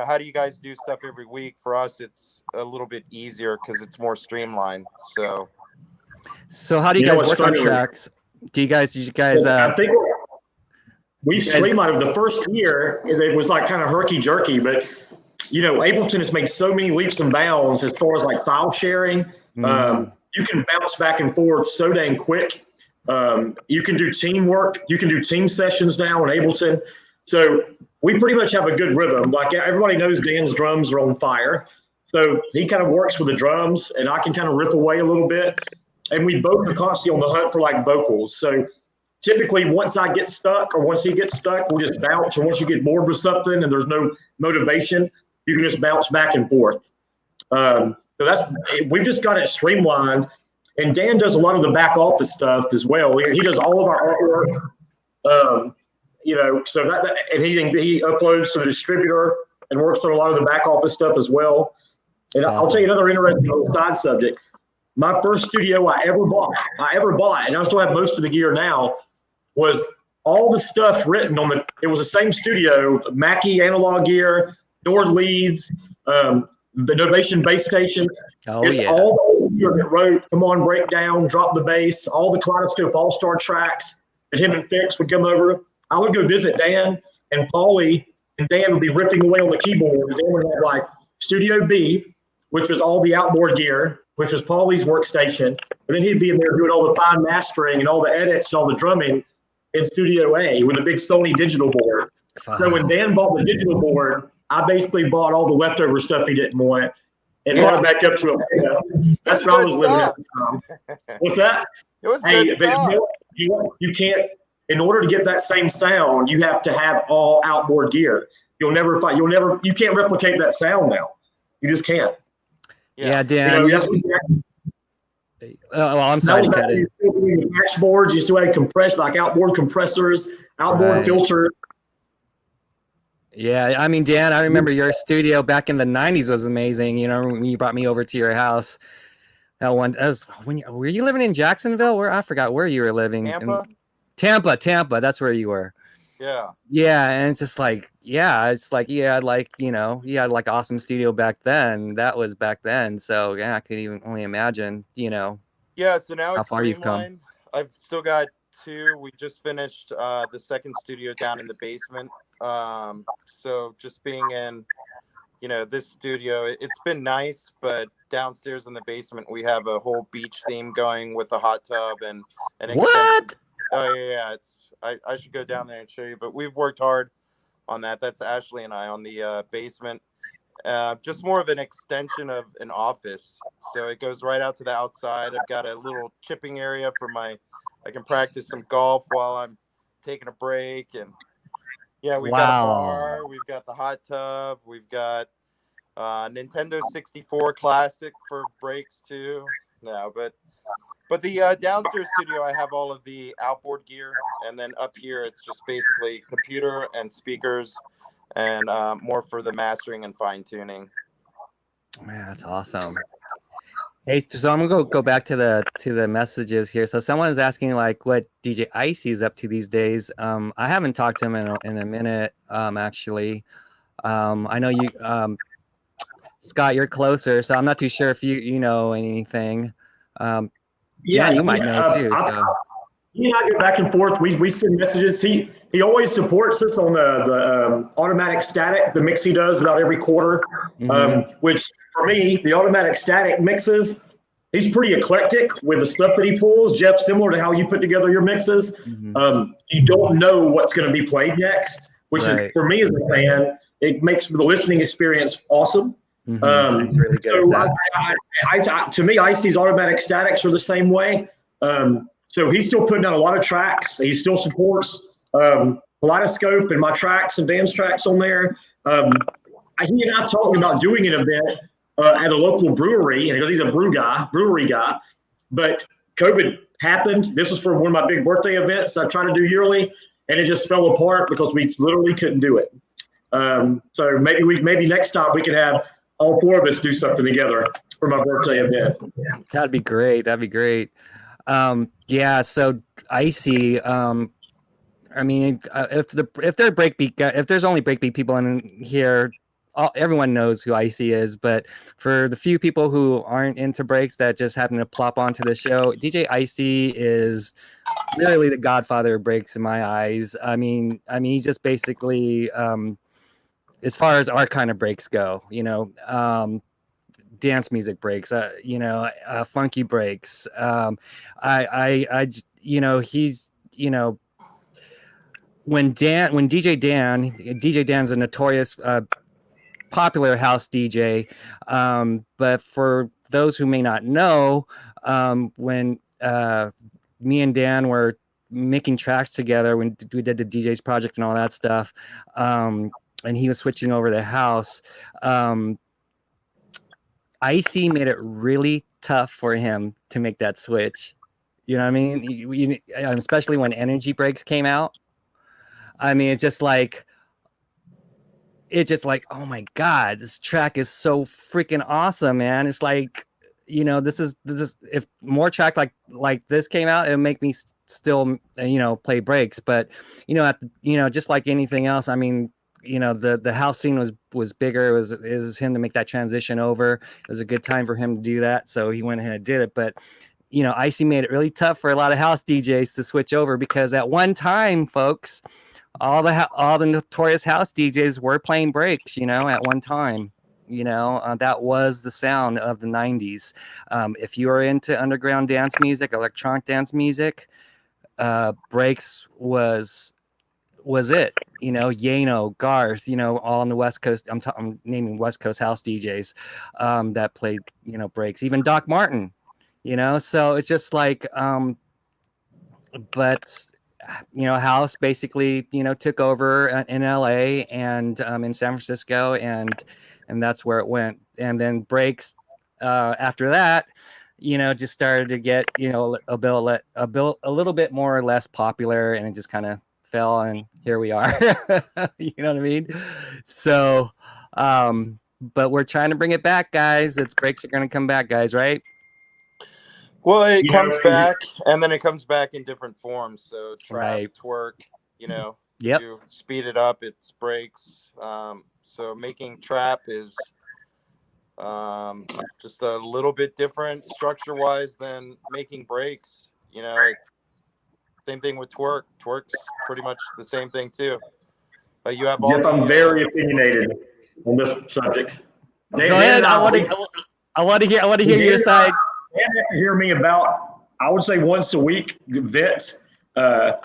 How do you guys do stuff every week? For us, it's a little bit easier because it's more streamlined. So how do you guys work on tracks? Did you guys I think we streamlined the first year. It was like kind of herky jerky, but Ableton has made so many leaps and bounds as far as like file sharing. You can bounce back and forth so dang quick. You can do teamwork. You can do team sessions now in Ableton. So we pretty much have a good rhythm. Like everybody knows Dan's drums are on fire. So he kind of works with the drums and I can kind of riff away a little bit. And we both are constantly on the hunt for like vocals. So typically once I get stuck or once he gets stuck, we'll just bounce. Or once you get bored with something and there's no motivation, you can just bounce back and forth. So we've just got it streamlined. And Dan does a lot of the back office stuff as well. He does all of our artwork. So and he uploads to the distributor and works on a lot of the back office stuff as well. And I'll tell you another interesting side subject. My first studio I ever bought, and I still have most of the gear now, was all the stuff written on it was the same studio, Mackie analog gear, Nord leads, the Novation bass stations. All the gear that wrote Come On Breakdown, Drop the Bass, all the Kaleidoscope All-Star tracks that him and Fix would come over. I would go visit Dan and Paulie, and Dan would be ripping away on the keyboard. And Dan would have like Studio B, which was all the outboard gear, which was Paulie's workstation. And then he'd be in there doing all the fine mastering and all the edits and all the drumming in Studio A with a big Sony digital board. So when Dan bought the digital board, I basically bought all the leftover stuff he didn't want and brought it back up to him. That's what I was living at the time. What's that? It was good stuff. You can't. In order to get that same sound, you have to have all outboard gear. You can't replicate that sound now. You just can't. Yeah, Dan. I'm sorry to cut it. Dashboards, you still had outboard compressors, outboard filters. Yeah, I mean, Dan, I remember your studio back in the 90s was amazing. When you brought me over to your house. Were you living in Jacksonville? I forgot where you were living. Tampa, that's where you were. Yeah, and it's just like, you had like awesome studio back then. That was back then. So yeah, I could even only imagine, so now how far you've come. I've still got 2. We just finished the second studio down in the basement. So just being in this studio, it's been nice, but downstairs in the basement we have a whole beach theme going with a hot tub and what? Oh yeah, I should go down there and show you. But we've worked hard on that. That's Ashley and I on the basement. Just more of an extension of an office. So it goes right out to the outside. I've got a little chipping area for I can practice some golf while I'm taking a break. And we've got a bar. We've got the hot tub. We've got Nintendo 64 Classic for breaks too. No, But the downstairs studio, I have all of the outboard gear, and then up here, it's just basically computer and speakers, and more for the mastering and fine tuning. Man, that's awesome. Hey, so I'm gonna go back to the messages here. So someone's asking like what DJ Icy is up to these days. I haven't talked to him in a minute, actually. I know you, Scott, you're closer, so I'm not too sure if you know anything. Yeah, you might know too. He and I go back and forth. We send messages. He always supports us on the automatic static, the mix he does about every quarter. Which for me, the automatic static mixes, he's pretty eclectic with the stuff that he pulls. Jeff, similar to how you put together your mixes, you don't know what's going to be played next. Which is for me as a fan, it makes the listening experience awesome. He's really good at that. To me, Icy's automatic statics are the same way. So he's still putting out a lot of tracks. He still supports Kaleidoscope and my tracks and Dan's tracks on there. He and I talked about doing an event at a local brewery, and because he's a brewery guy, but COVID happened. This was for one of my big birthday events I try to do yearly, and it just fell apart because we literally couldn't do it. So maybe next time we can have all four of us do something together for my birthday event. That'd be great. Yeah. So Icy, I mean, if there's only breakbeat people in here, everyone knows who Icy is. But for the few people who aren't into breaks that just happen to plop onto the show, DJ Icy is literally the godfather of breaks in my eyes. I mean, he's just basically, as far as our kind of breaks go, dance music breaks, funky breaks. He's, when DJ Dan's a notorious, popular house DJ. But for those who may not know, when me and Dan were making tracks together, when we did the DJ's project and all that stuff, and he was switching over to house, Icy made it really tough for him to make that switch. You know what I mean? Especially when Energy Breaks came out. I mean, it's just like, oh my God, this track is so freaking awesome, man. It's like, this is if more track like this came out, it would make me still, play breaks. But, just like anything else, I mean, the house scene was bigger. It was him to make that transition over. It was a good time for him to do that. So he went ahead and did it. But, Icy made it really tough for a lot of house DJs to switch over, because at one time, folks, all the notorious house DJs were playing breaks, at one time. That was the sound of the 90s. If you are into underground dance music, electronic dance music, breaks was it. Yano, Garth, all on the West Coast. I'm naming West Coast house DJs that played, breaks. Even Doc Martin, So it's just like, but house basically, took over in LA and in San Francisco, and that's where it went. And then breaks after that, just started to get, a little bit more or less popular, and it just kind of fell, and here we are. You know what I mean? So, but we're trying to bring it back, guys. Breaks are going to come back, guys, right? Well, it comes back, and then it comes back in different forms. So trap, twerk, Yep. You speed it up, it's breaks. So making trap is just a little bit different structure-wise than making breaks. It's same thing with twerk. Twerk's pretty much the same thing too. But you have all. Jeff, I'm very opinionated on this subject. Go ahead. I want to hear your side. You have to hear me about, I would say, once a week events. There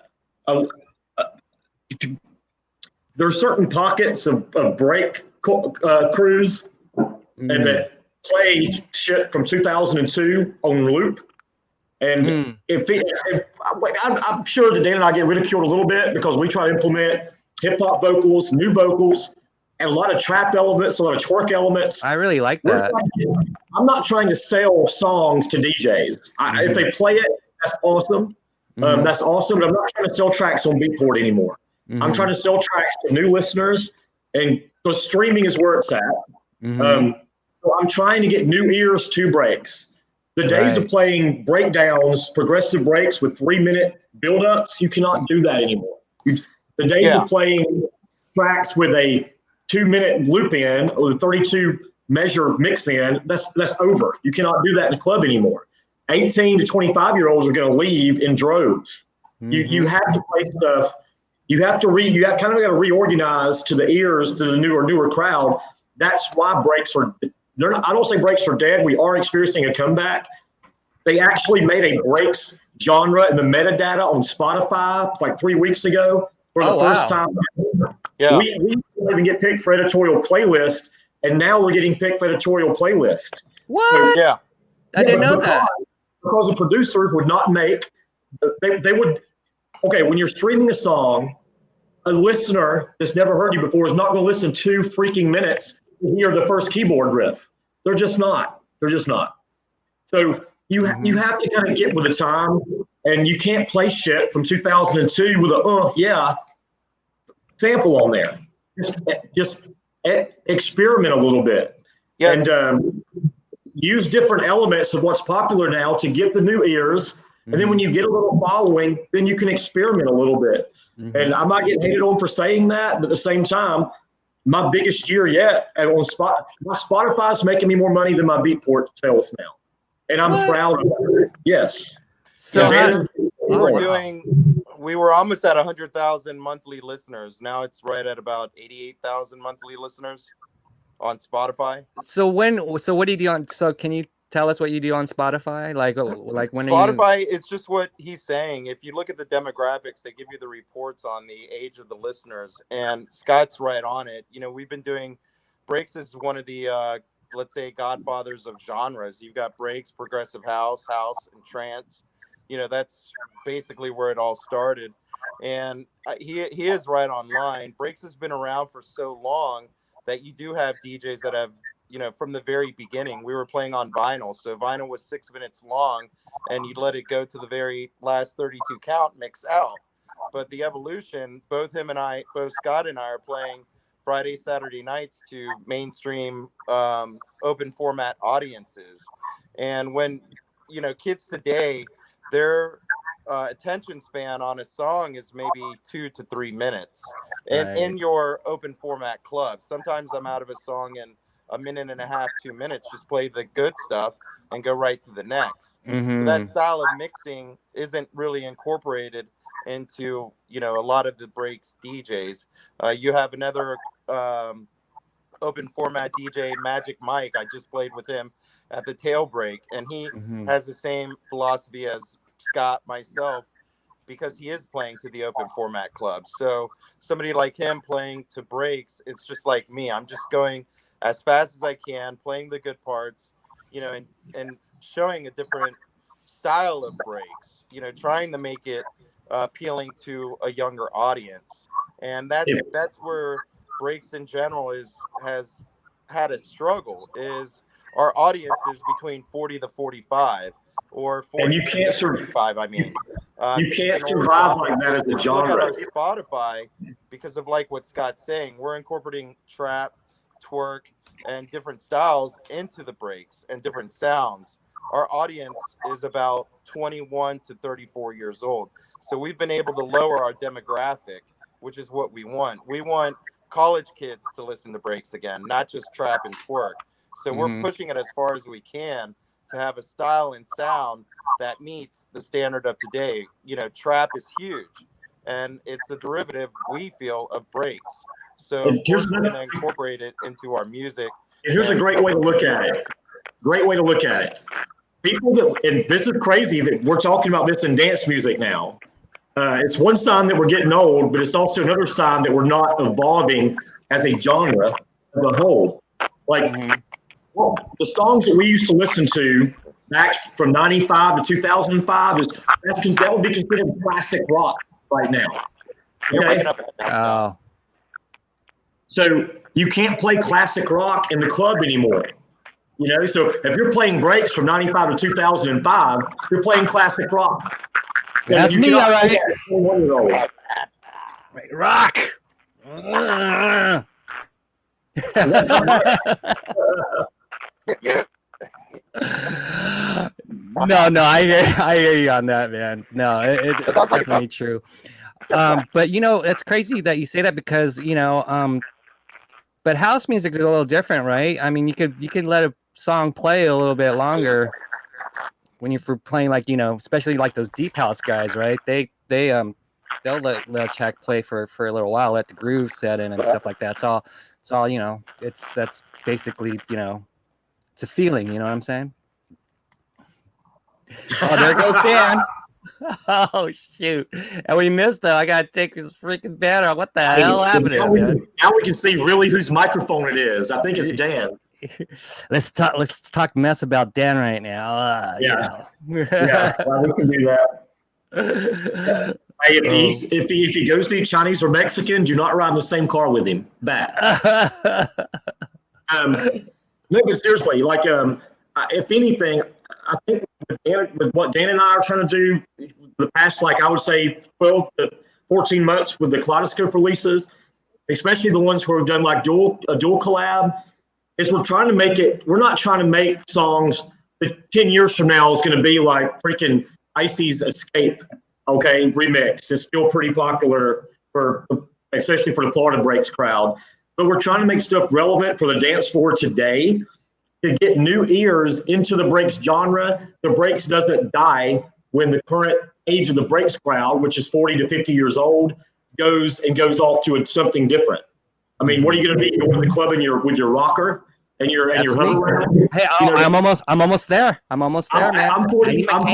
are certain pockets of break crews and that play shit from 2002 on loop. And I'm sure that Dan and I get ridiculed a little bit because we try to implement hip hop vocals, new vocals, and a lot of trap elements, a lot of twerk elements. I really like that. I'm not trying to sell songs to DJs. If they play it, that's awesome. That's awesome. But I'm not trying to sell tracks on Beatport anymore. I'm trying to sell tracks to new listeners, and because streaming is where it's at. So I'm trying to get new ears to breaks. The days of playing breakdowns, progressive breaks with 3-minute build-ups, you cannot do that anymore. The days of playing tracks with a 2-minute loop in or the 32 measure mix in, that's over. You cannot do that in a club anymore. 18 to 25-year-olds are going to leave in droves. You have to play stuff. You have to kind of got to reorganize to the ears, to the newer crowd. That's why breaks are. I don't say breaks are dead. We are experiencing a comeback. They actually made a breaks genre in the metadata on Spotify like 3 weeks ago. for the first time. Yeah. We didn't even get picked for editorial playlist, and now we're getting picked for editorial playlist. What? So, Yeah. I didn't know that. Because the producers would not make, they would, okay, when you're streaming a song, a listener that's never heard you before is not going to listen 2 freaking minutes to hear the first keyboard riff. They're just not. They're just not. So you have to kind of get with the time, and you can't play shit from 2002 with a sample on there. Just experiment a little bit. Yes. And use different elements of what's popular now to get the new ears. And then when you get a little following, then you can experiment a little bit. And I'm not getting hated on for saying that, but at the same time, my biggest year yet on my Spotify's making me more money than my Beatport sales now. And I'm proud of that. Yes. So we were almost at 100,000 monthly listeners. Now it's right at about 88,000 monthly listeners on Spotify. So what do you do on? So can you tell us what you do on Spotify? Like when Spotify is just what he's saying. If you look at the demographics, they give you the reports on the age of the listeners, and Scott's right on it. You know, we've been doing breaks as one of the let's say godfathers of genres. You've got breaks, progressive house, and trance. You know, that's basically where it all started. And he is right on line. Breaks has been around for so long that you do have DJs that have, you know, from the very beginning. We were playing on vinyl, so vinyl was 6 minutes long, and you'd let it go to the very last 32 count, mix out. But the evolution, both Scott and I are playing Friday, Saturday nights to mainstream open format audiences. And when, you know, kids today, their attention span on a song is maybe 2 to 3 minutes. And in your open format club, sometimes I'm out of a song in a minute and a half, 2 minutes, just play the good stuff and go right to the next. So that style of mixing isn't really incorporated into, you know, a lot of the breaks DJs. You have another open format DJ, Magic Mike. I just played with him at the tail break, and he has the same philosophy as Scott, myself, because he is playing to the open format club. So somebody like him playing to breaks, it's just like me. I'm just going as fast as I can, playing the good parts, you know, and showing a different style of breaks, you know, trying to make it appealing to a younger audience. And that's where breaks in general has had a struggle, is our audience is between 40 to 45, or 40 and you can't to 45, I mean. You can't survive like that as a genre. Look at our Spotify, because of like what Scott's saying, we're incorporating trap, twerk, and different styles into the breaks and different sounds. Our audience is about 21 to 34 years old. So we've been able to lower our demographic, which is what we want. We want college kids to listen to breaks again, not just trap and twerk. So we're pushing it as far as we can to have a style and sound that meets the standard of today. You know, trap is huge, and it's a derivative, we feel, of breaks. So of course we're going to incorporate it into our music. Here's a great way to look at it. Great way to look at it. People that, and this is crazy that we're talking about this in dance music now. It's one sign that we're getting old, but it's also another sign that we're not evolving as a genre as a whole. Like, well, the songs that we used to listen to back from 95 to 2005 that would be considered classic rock right now. Okay? Oh. So you can't play classic rock in the club anymore. You know, so if you're playing breaks from 95 to 2005, you're playing classic rock. So that's me, all right. Rock. No, I hear you on that, man. No, it's definitely true. But you know, it's crazy that you say that, because you know, but house music is a little different, right? I mean, you can let a song play a little bit longer when you're playing, like, you know, especially like those deep house guys, right? They'll let a track play for a little while, let the groove set in and stuff like that. It's all, you know, that's basically, you know, it's a feeling, you know what I'm saying? Oh, there goes Dan. Oh shoot! And we missed though. I gotta take this freaking banner. What the hell Hey, happened? now we can see really whose microphone it is. I think it's Dan. Let's talk mess about Dan right now. Yeah. You know. Yeah, well, we can do that. Hey, if he goes to eat Chinese or Mexican, do not ride in the same car with him. Bad. No, but seriously, like if anything, I think with what Dan and I are trying to do the past, like I would say 12 to 14 months with the Kaleidoscope releases, especially the ones where we've done like a dual collab, is we're trying to make it, we're not trying to make songs that 10 years from now is going to be like freaking Icy's Escape, okay, remix. It's still pretty popular for, especially for the Florida Breaks crowd. But we're trying to make stuff relevant for the dance floor today to get new ears into the breaks genre. The breaks doesn't die when the current age of the breaks crowd, which is 40 to 50 years old, goes off to something different. I mean, what are you going to be going to the club with your rocker and your hover? Hey, I'm almost there. I'm almost there, man. I'm 45.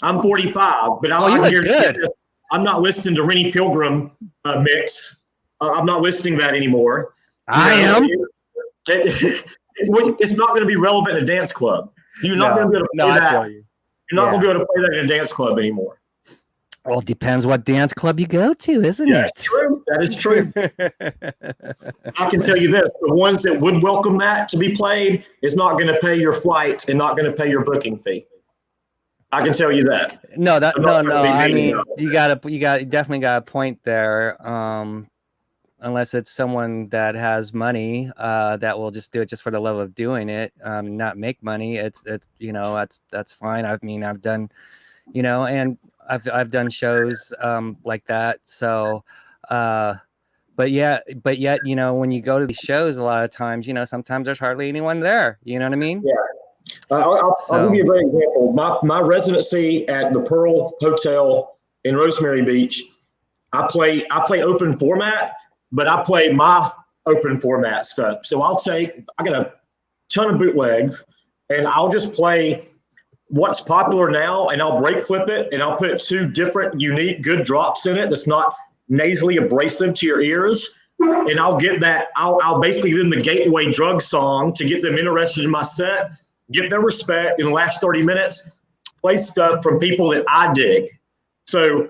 I'm 45, but you look good. I'm not listening to Rennie Pilgrim mix. I'm not listening to that anymore. I am. It's not going to be relevant in a dance club. You're not going to be able to play that. You're not going to be able to play that in a dance club anymore. Well, it depends what dance club you go to, isn't it? That's true. That is true. I can tell you this: the ones that would welcome that to be played is not going to pay your flight and not going to pay your booking fee. I can tell you that. No. I mean, you definitely got a point there. Unless it's someone that has money that will just do it just for the love of doing it, not make money. It's that's fine. I mean, I've done, and I've done shows like that. So, but yet, when you go to these shows, a lot of times, sometimes there's hardly anyone there. You know what I mean? Yeah. I'll give you a great example. My residency at the Pearl Hotel in Rosemary Beach, I play open format, but I play my open format stuff. So I got a ton of bootlegs, and I'll just play what's popular now, and I'll break flip it, and I'll put 2 different, unique, good drops in it that's not nasally abrasive to your ears. And I'll get that. I'll basically give them the gateway drug song to get them interested in my set, get their respect in the last 30 minutes, play stuff from people that I dig. So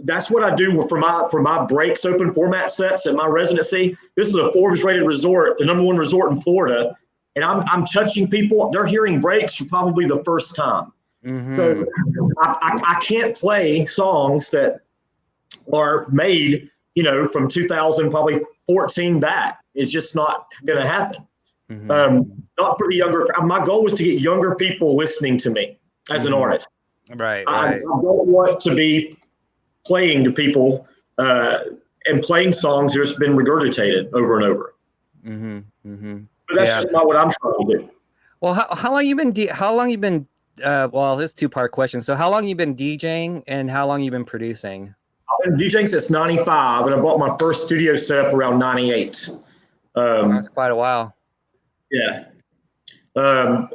that's what I do for my breaks open format sets at my residency. This is a Forbes rated resort, the #1 resort in Florida. And I'm touching people. They're hearing breaks for probably the first time. Mm-hmm. So I can't play songs that are made, from 2000, probably 14 back. It's just not going to happen. Mm-hmm. Not for the younger. My goal was to get younger people listening to me as an artist. Right. I don't want to be playing to people and playing songs that's been regurgitated over and over. Mm-hmm. Mm-hmm. But that's just not what I'm trying to do. Well, how long you been? Well, this is a 2-part question. So, how long you been DJing, and how long you been producing? I've been DJing since '95, and I bought my first studio setup around '98. That's quite a while. Yeah. But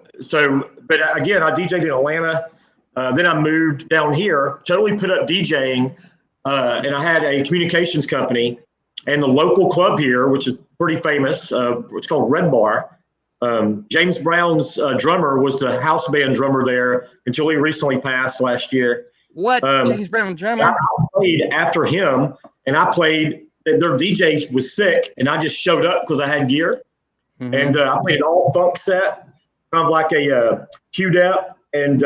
again, I DJed in Atlanta. Then I moved down here, totally put up DJing, and I had a communications company, and the local club here, which is pretty famous, it's called Red Bar. James Brown's drummer was the house band drummer there until he recently passed last year. What? James Brown drummer? I played after him, and I played. Their DJ was sick, and I just showed up because I had gear. Mm-hmm. And I played an all funk set, kind of like a Q-Dep and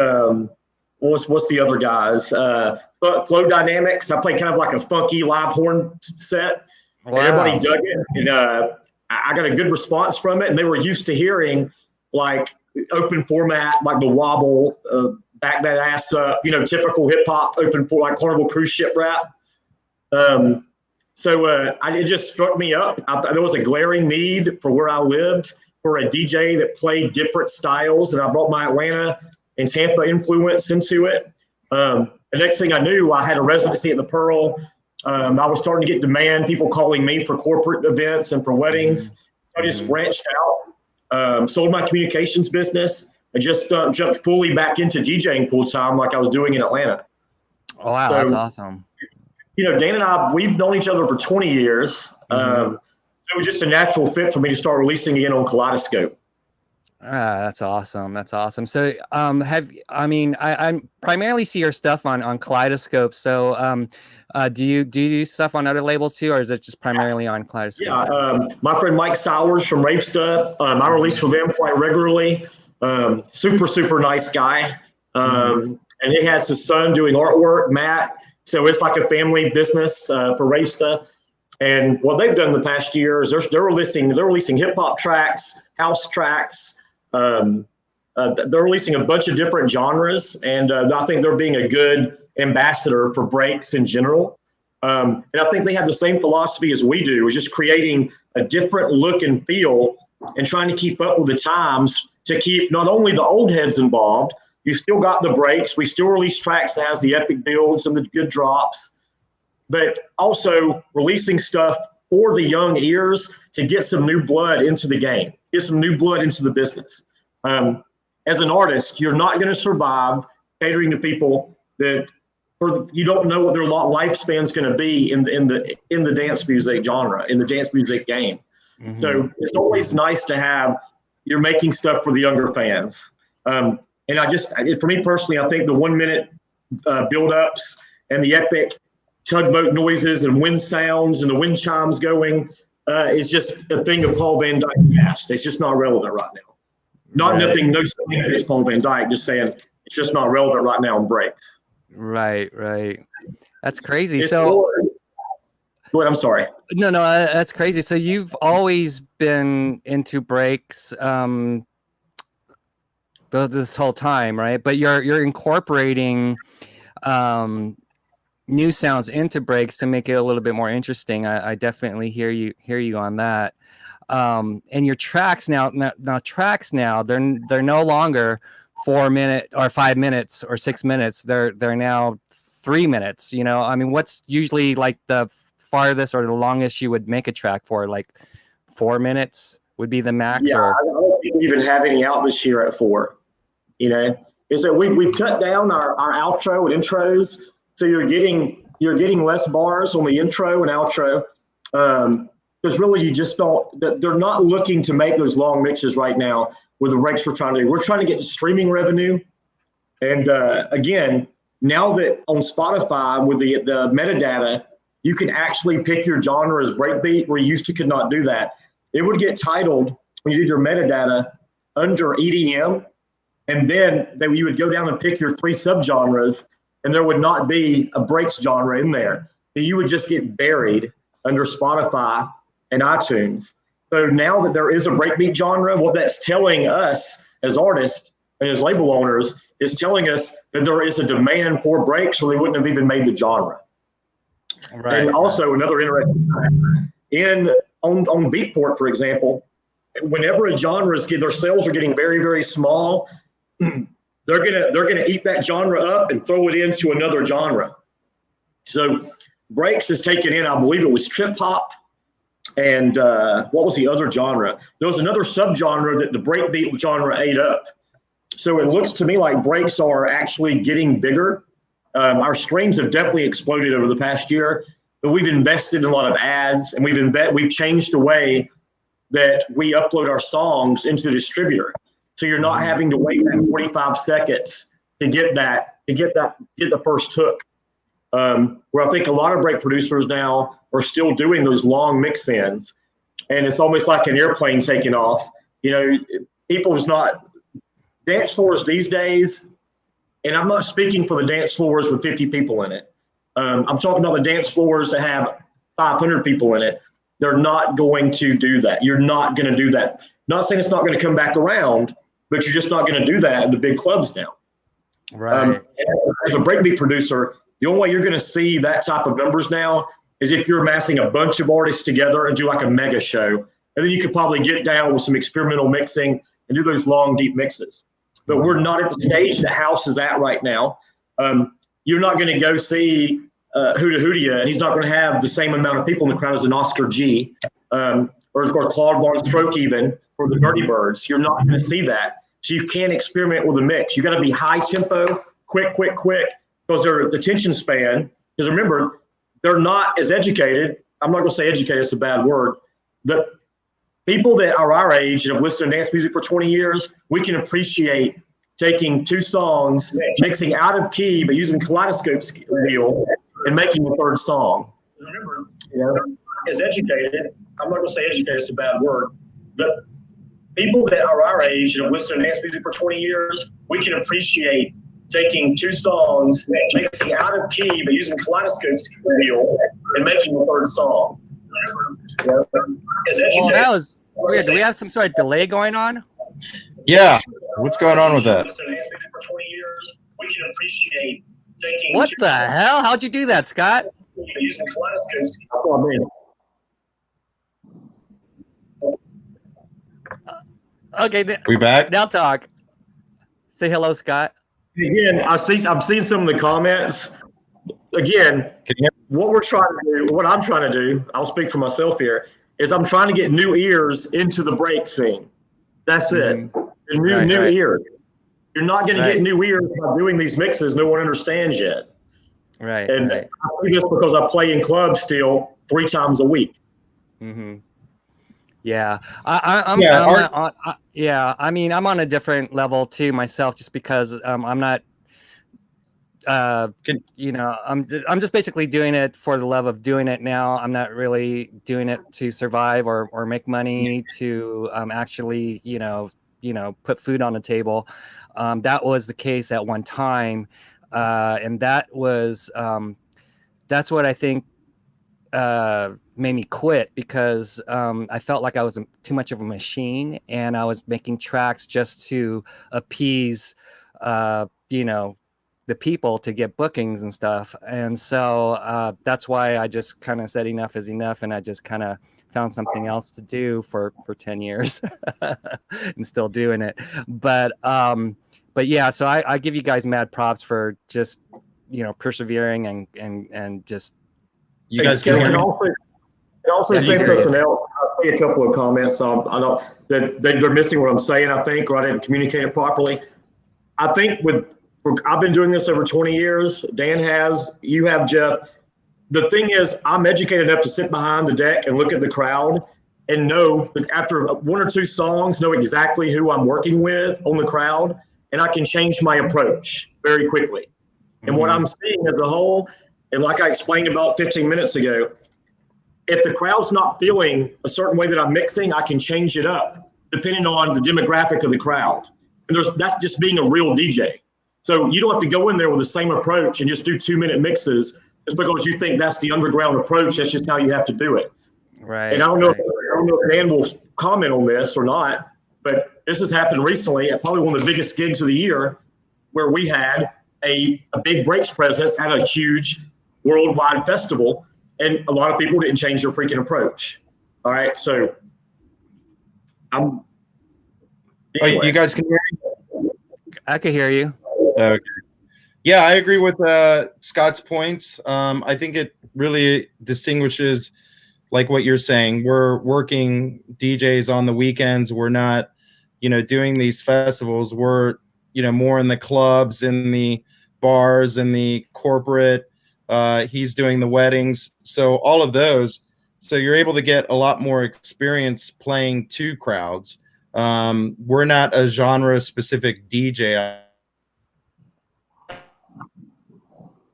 what's the other guys? Flow Dynamics. I played kind of like a funky live horn set. Wow. And everybody dug it, and I got a good response from it. And they were used to hearing like open format, like the wobble, back that ass up, typical hip hop open for like Carnival cruise ship rap. So it just struck me up. There was a glaring need for where I lived for a DJ that played different styles, and I brought my Atlanta and Tampa influence into it. The next thing I knew, I had a residency at the Pearl. I was starting to get demand, people calling me for corporate events and for weddings. So I just branched out, sold my communications business, and just jumped fully back into DJing full time like I was doing in Atlanta. Oh, wow, So, that's awesome. Dan and I, we've known each other for 20 years. It was just a natural fit for me to start releasing again on Kaleidoscope. That's awesome. That's awesome. So, I primarily see your stuff on Kaleidoscope. So, do you do stuff on other labels too, or is it just primarily on Kaleidoscope? Yeah, my friend Mike Sowers from Ravesta, I release for them quite regularly. Super nice guy. And he has his son doing artwork, Matt. So it's like a family business for Ravesta. And what they've done the past year is they're releasing hip hop tracks, house tracks. They're releasing a bunch of different genres, and I think they're being a good ambassador for breaks in general. And I think they have the same philosophy as we do, is just creating a different look and feel and trying to keep up with the times to keep not only the old heads involved, you still got the breaks. We still release tracks that has the epic builds and the good drops, but also releasing stuff for the young ears to get some new blood into the game, get some new blood into the business. As an artist, you're not going to survive catering to people that you don't know what their lifespan is going to be in the dance music genre, in the dance music game. So it's always nice to have, you're making stuff for the younger fans. And for me personally, I think the 1 minute build-ups and the epic tugboat noises and wind sounds and the wind chimes going is just a thing of Paul Van Dyke past. It's just not relevant right now. Nothing against Paul Van Dyke, just saying it's just not relevant right now in breaks. Right. That's crazy. Go ahead, I'm sorry. No, that's crazy. So you've always been into breaks this whole time, right? But you're incorporating new sounds into breaks to make it a little bit more interesting. I definitely hear you on that. And your tracks now they're no longer 4 minutes or 5 minutes or 6 minutes. They're now 3 minutes. I mean, what's usually like the farthest or the longest you would make a track for? Like 4 minutes would be the max. Yeah, I don't think we even have any out this year at 4. Is that we've cut down our outro and intros, so you're getting less bars on the intro and outro. Because really, you just don't. They're not looking to make those long mixes right now with the breaks we're trying to do. We're trying to get streaming revenue, and again, now that on Spotify with the metadata, you can actually pick your genre as breakbeat, where you used to could not do that. It would get titled when you did your metadata under EDM, and then you would go down and pick your 3 subgenres, and there would not be a breaks genre in there. So you would just get buried under Spotify and iTunes. So now that there is a breakbeat genre, what that's telling us as artists and as label owners is telling us that there is a demand for breaks, or they wouldn't have even made the genre. Right. And also another interesting fact, on Beatport, for example, whenever a genre their sales are getting very, very small, they're gonna eat that genre up and throw it into another genre. So breaks is taken in, I believe it was trip hop, and what was the other genre? There was another subgenre that the breakbeat genre ate up. So it looks to me like breaks are actually getting bigger. Our streams have definitely exploded over the past year, but we've invested in a lot of ads, and we've changed the way that we upload our songs into the distributor. So you're not having to wait that 45 seconds to get the first hook. Where I think a lot of break producers now are still doing those long mix-ins, and it's almost like an airplane taking off. People is not dance floors these days, and I'm not speaking for the dance floors with 50 people in it. I'm talking about the dance floors that have 500 people in it. They're not going to do that. You're not going to do that. Not saying it's not going to come back around, but you're just not going to do that at the big clubs now. Right. As a breakbeat producer, the only way you're going to see that type of numbers now is if you're amassing a bunch of artists together and do like a mega show. And then you could probably get down with some experimental mixing and do those long, deep mixes. But we're not at the stage that House is at right now. You're not going to go see Huda Hudia, and he's not going to have the same amount of people in the crowd as an Oscar G or Claude Von Stroke even for the Dirty Birds. You're not going to see that. So you can't experiment with a mix. You got to be high tempo, quick, because their attention span, because remember, they're not as educated. I'm not going to say educated, it's a bad word. The people that are our age and have listened to dance music for 20 years, we can appreciate taking two songs, mixing out of key, but using kaleidoscope wheel and making the third song. Remember, as educated, I'm not going to say educated, it's a bad word. The people that are our age and have listened to dance music for 20 years, we can appreciate taking two songs, mixing out of key, but using kaleidoscope wheel and making the third song. As educated, Well, that was weird. Do we have some sort of delay going on? Yeah. What's going on with that? What the hell? How'd you do that, Scott? Okay, We back? now talk. Say hello, Scott. Again, I'm seeing some of the comments. Again, what I'm trying to do, I'll speak for myself here, is I'm trying to get new ears into the break scene. That's it. New ears. You're not going to get new ears by doing these mixes no one understands yet. Right. And I do this because I play in clubs still 3 times a week. Mm-hmm. Yeah, I'm on a different level too myself, just because I'm not. I'm just basically doing it for the love of doing it now. I'm not really doing it to survive or make money to actually put food on the table. That was the case at one time, and that was that's what I think made me quit, because I felt like I was too much of a machine, and I was making tracks just to appease the people to get bookings and stuff. And so that's why I just kind of said enough is enough, and I just kind of found something else to do for 10 years and still doing it. But yeah, so I give you guys mad props for just persevering and just. You guys can hear me? Also say something else. I'll say a couple of comments. I know that they're missing what I'm saying, I think, or I didn't communicate it properly. I think I've been doing this over 20 years. Dan has, you have, Jeff. The thing is, I'm educated enough to sit behind the deck and look at the crowd and know that after 1 or 2 songs, know exactly who I'm working with on the crowd, and I can change my approach very quickly. And what I'm seeing as a whole, and like I explained about 15 minutes ago, if the crowd's not feeling a certain way that I'm mixing, I can change it up depending on the demographic of the crowd. And that's just being a real DJ. So you don't have to go in there with the same approach and just do 2-minute mixes just because you think that's the underground approach. That's just how you have to do it. Right. And I don't know if Dan will comment on this or not, but this has happened recently at probably one of the biggest gigs of the year, where we had a big breaks presence at a huge worldwide festival, and a lot of people didn't change their freaking approach. All right, so anyway. Oh, you guys can hear me? I can hear you. Okay. Yeah, I agree with Scott's points. I think it really distinguishes, like what you're saying. We're working DJs on the weekends. We're not, doing these festivals. We're, more in the clubs, in the bars, in the corporate. He's doing the weddings. So all of those. So you're able to get a lot more experience playing to crowds. We're not a genre-specific DJ.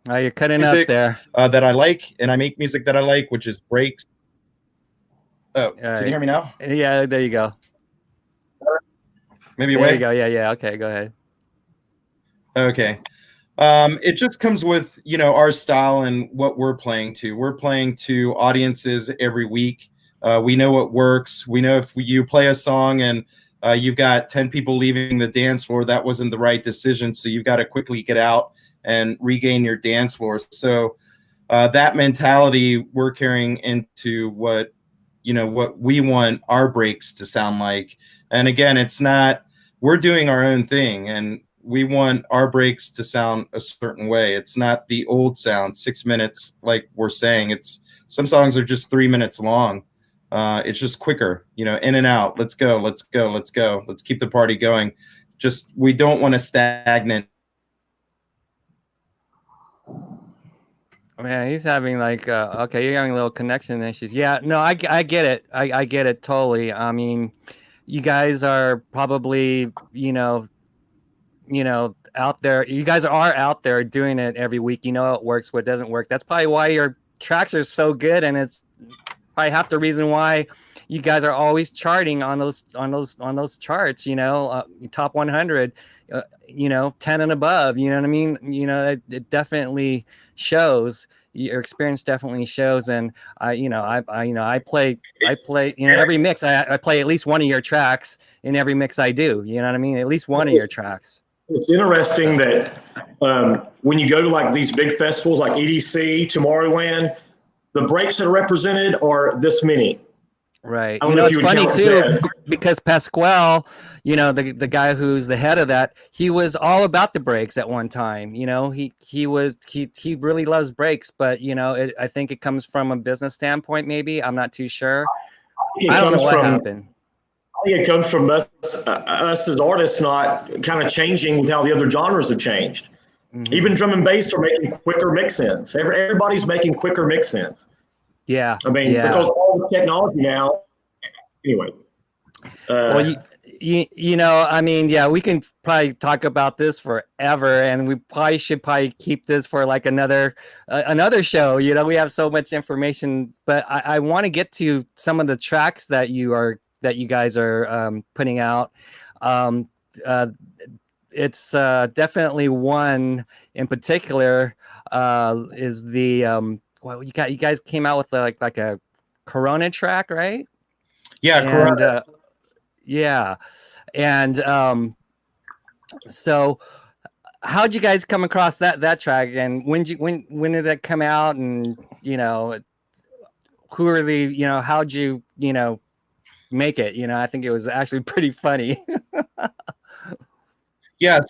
You're cutting up there. That I like, and I make music that I like, which is breaks. Oh, can you hear me now? Yeah, there you go. Maybe there you go. Yeah. Okay, go ahead. Okay. It just comes with, our style and what we're playing to. We're playing to audiences every week. We know what works. We know if you play a song and you've got 10 people leaving the dance floor, that wasn't the right decision. So you've got to quickly get out and regain your dance floors. So that mentality we're carrying into what we want our breaks to sound like. And again, it's not, we're doing our own thing, and we want our breaks to sound a certain way. It's not the old sound, 6 minutes, like we're saying. It's some songs are just 3 minutes long. It's just quicker, in and out. Let's go. Let's keep the party going. We don't want a stagnant. Man, he's having like okay, you're having a little connection issues. Yeah, no, I get it. I get it totally. I mean, you guys are probably, out there. You guys are out there doing it every week. You know what works, what doesn't work. That's probably why your tracks are so good, and it's probably half the reason why you guys are always charting on those charts. Top 100. 10 and above. You know what I mean? It definitely shows. Your experience definitely shows, and I play every mix. I play at least one of your tracks in every mix I do. You know what I mean? At least one of your tracks. It's interesting that when you go to like these big festivals like EDC, Tomorrowland, the breaks that are represented are this many. Right. It's funny too, because Pasquale, the guy who's the head of that, he was all about the breaks at one time. He really loves breaks, but I think it comes from a business standpoint. Maybe I'm not too sure. I don't know what happened. I think it comes from us as artists not kind of changing with how the other genres have changed. Mm-hmm. Even drum and bass are making quicker mix-ins. Everybody's making quicker mix-ins. Yeah. I mean, because all the technology now, anyway. Well, we can probably talk about this forever, and we should keep this for like another show. We have so much information, but I want to get to some of the tracks that you guys are putting out. It's definitely one in particular is the you guys came out with like a Corona track, right? Yeah, Corona. So how'd you guys come across that track, and when did it come out, and who are the how'd you make it? I think it was actually pretty funny. Yeah,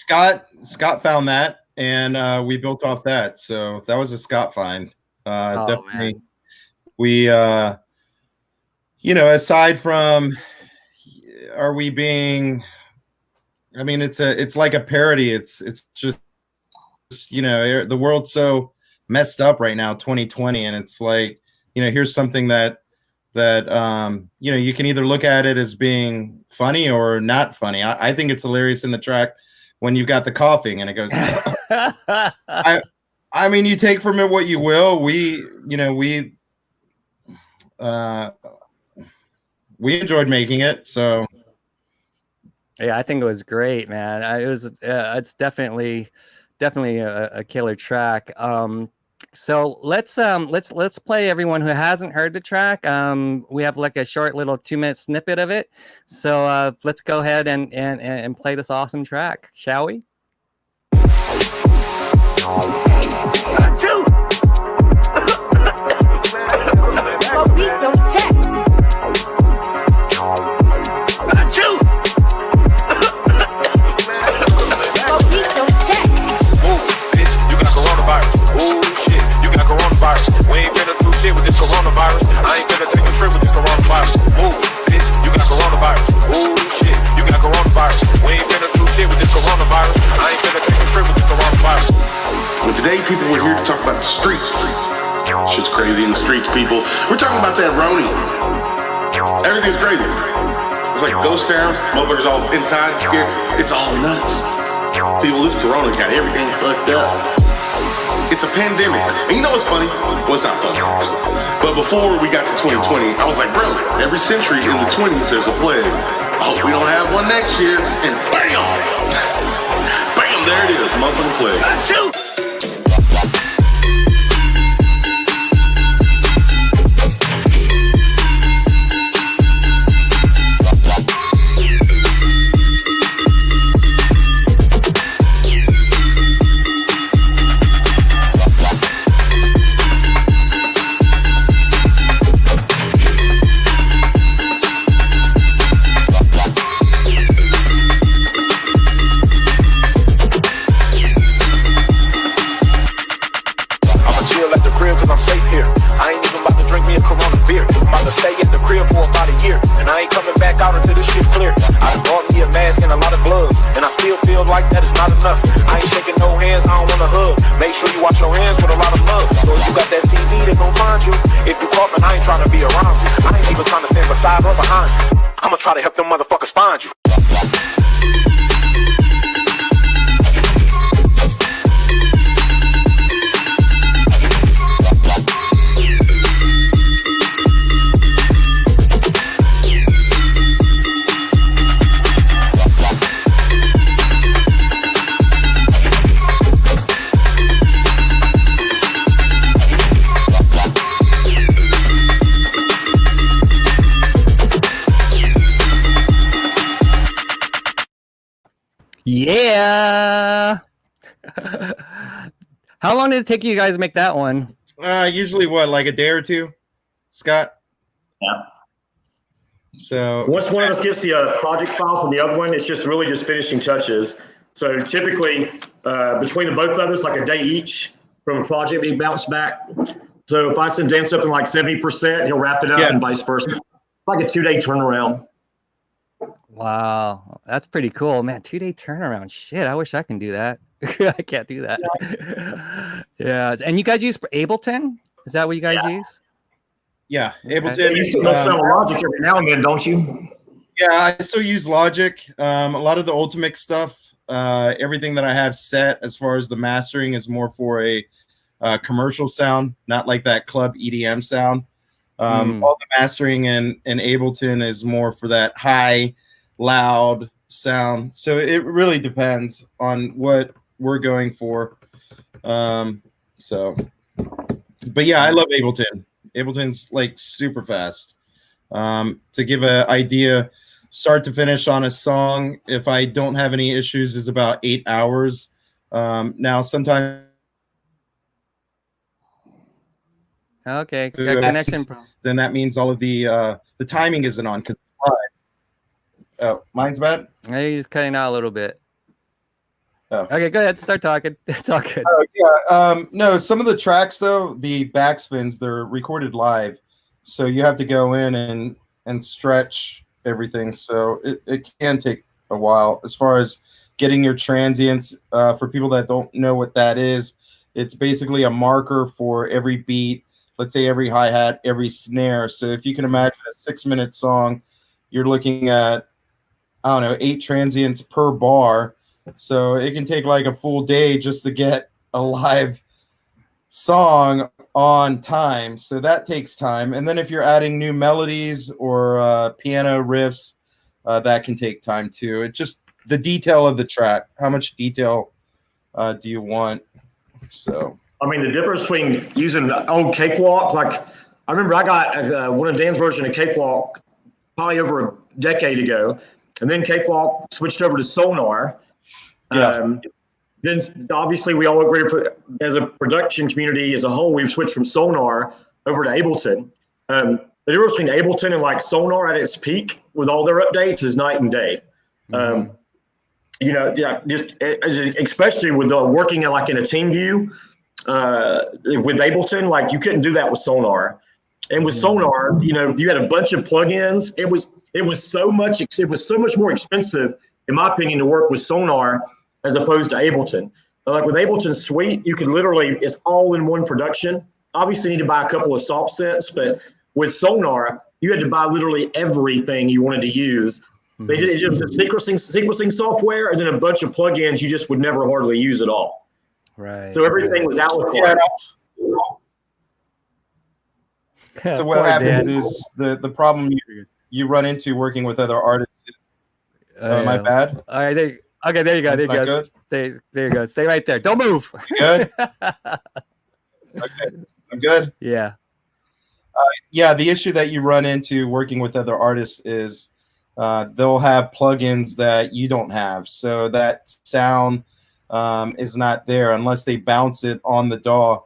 Scott found that, and we built off that. So that was a Scott find. Definitely. Man. We aside from are we being, I mean, it's like a parody. It's just the world's so messed up right now, 2020, and it's like, here's something that you can either look at it as being funny or not funny. I think it's hilarious in the track when you've got the coughing and it goes I mean, you take from it what you will. We enjoyed making it. So yeah, I think it was great, man. It's definitely a killer track. So let's play everyone who hasn't heard the track. We have like a short little 2-minute snippet of it. So let's go ahead and play this awesome track, shall we? We ain't finna do shit with this coronavirus. I ain't finna take a trip with this coronavirus. Move, bitch, you got coronavirus. Ooh, shit, you got coronavirus. We ain't finna do shit with this coronavirus. I ain't finna take a trip with this coronavirus. But today, people were here to talk about the streets. Shit's crazy in the streets, people. We're talking about that Roni. Everything's crazy. It's like ghost towns. Motherfuckers all inside, scared. It's all nuts. People, this corona got everything fucked up. It's a pandemic. And you know what's funny? Well, it's not funny. But before we got to 2020, I was like, bro, every century in the 20s, there's a plague. I hope we don't have one next year. And bam! Bam, there it is. Motherfucking plague. Achoo! try to help them motherfuckers find you. Yeah. How long did it take you guys to make that one? Usually what, like a day or two, Scott? Yeah. So once one of us gets the project file from the other one, it's just really just finishing touches. So typically between the both of us, like a day each from a project being bounced back. So if I send Dan something like 70%, he'll wrap it up and vice versa. Like a 2-day turnaround. Wow, that's pretty cool, man. 2-day turnaround. Shit, I wish I can do that. I can't do that. Yeah, and you guys use Ableton? Is that what you guys use? yeah, Okay. Ableton. You still must sound Logic every now and then, don't you? Yeah, I still use Logic. A lot of the Ultimate stuff, everything that I have set as far as the mastering is more for a commercial sound, not like that club EDM sound. All the mastering in Ableton is more for that high, loud sound. So it really depends on what we're going for. But yeah, I love Ableton. Ableton's like super fast. To give an idea, start to finish on a song, if I don't have any issues, is about 8 hours. Now sometimes Okay, got connection problem. then that means all of the timing isn't on because it's live. Oh, mine's bad? Hey, he's cutting out a little bit. Oh. Okay, go ahead. Start talking. It's all good. Oh, yeah. No, some of the tracks, though, the backspins, they're recorded live. So you have to go in and stretch everything. So it can take a while. As far as getting your transients, for people that don't know what that is, it's basically a marker for every beat. Let's say every hi-hat, every snare. So if you can imagine a 6-minute song, you're looking at, I don't know, 8 transients per bar. So it can take like a full day just to get a live song on time. So that takes time. And then if you're adding new melodies or piano riffs, that can take time too. It just the detail of the track. How much detail do you want? So I mean, the difference between using old Cakewalk, like I remember I got one of Dan's version of Cakewalk probably over a decade ago, and then Cakewalk switched over to Sonar. yeah. Then obviously we all agree as a production community as a whole, we've switched from Sonar over to Ableton. The difference between Ableton and like Sonar at its peak with all their updates is night and day. You know, yeah, just especially with working like in a team view with Ableton, like you couldn't do that with Sonar. And with Sonar, you know, you had a bunch of plugins. It was so much more expensive, in my opinion, to work with Sonar as opposed to Ableton. Like with Ableton Suite, you could literally, it's all in one production. Obviously, you need to buy a couple of soft sets, but with Sonar, you had to buy literally everything you wanted to use. They did it was a sequencing software, and then a bunch of plugins you just would never hardly use at all. Right. So everything was out of carte. So what happens is the problem you run into working with other artists is, am I bad? All right, there you go. That's There you go. good? There you go. Stay right there. Don't move. You good? Okay, I'm good. Yeah. Yeah, the issue that you run into working with other artists is they'll have plugins that you don't have, so that sound is not there unless they bounce it on the DAW.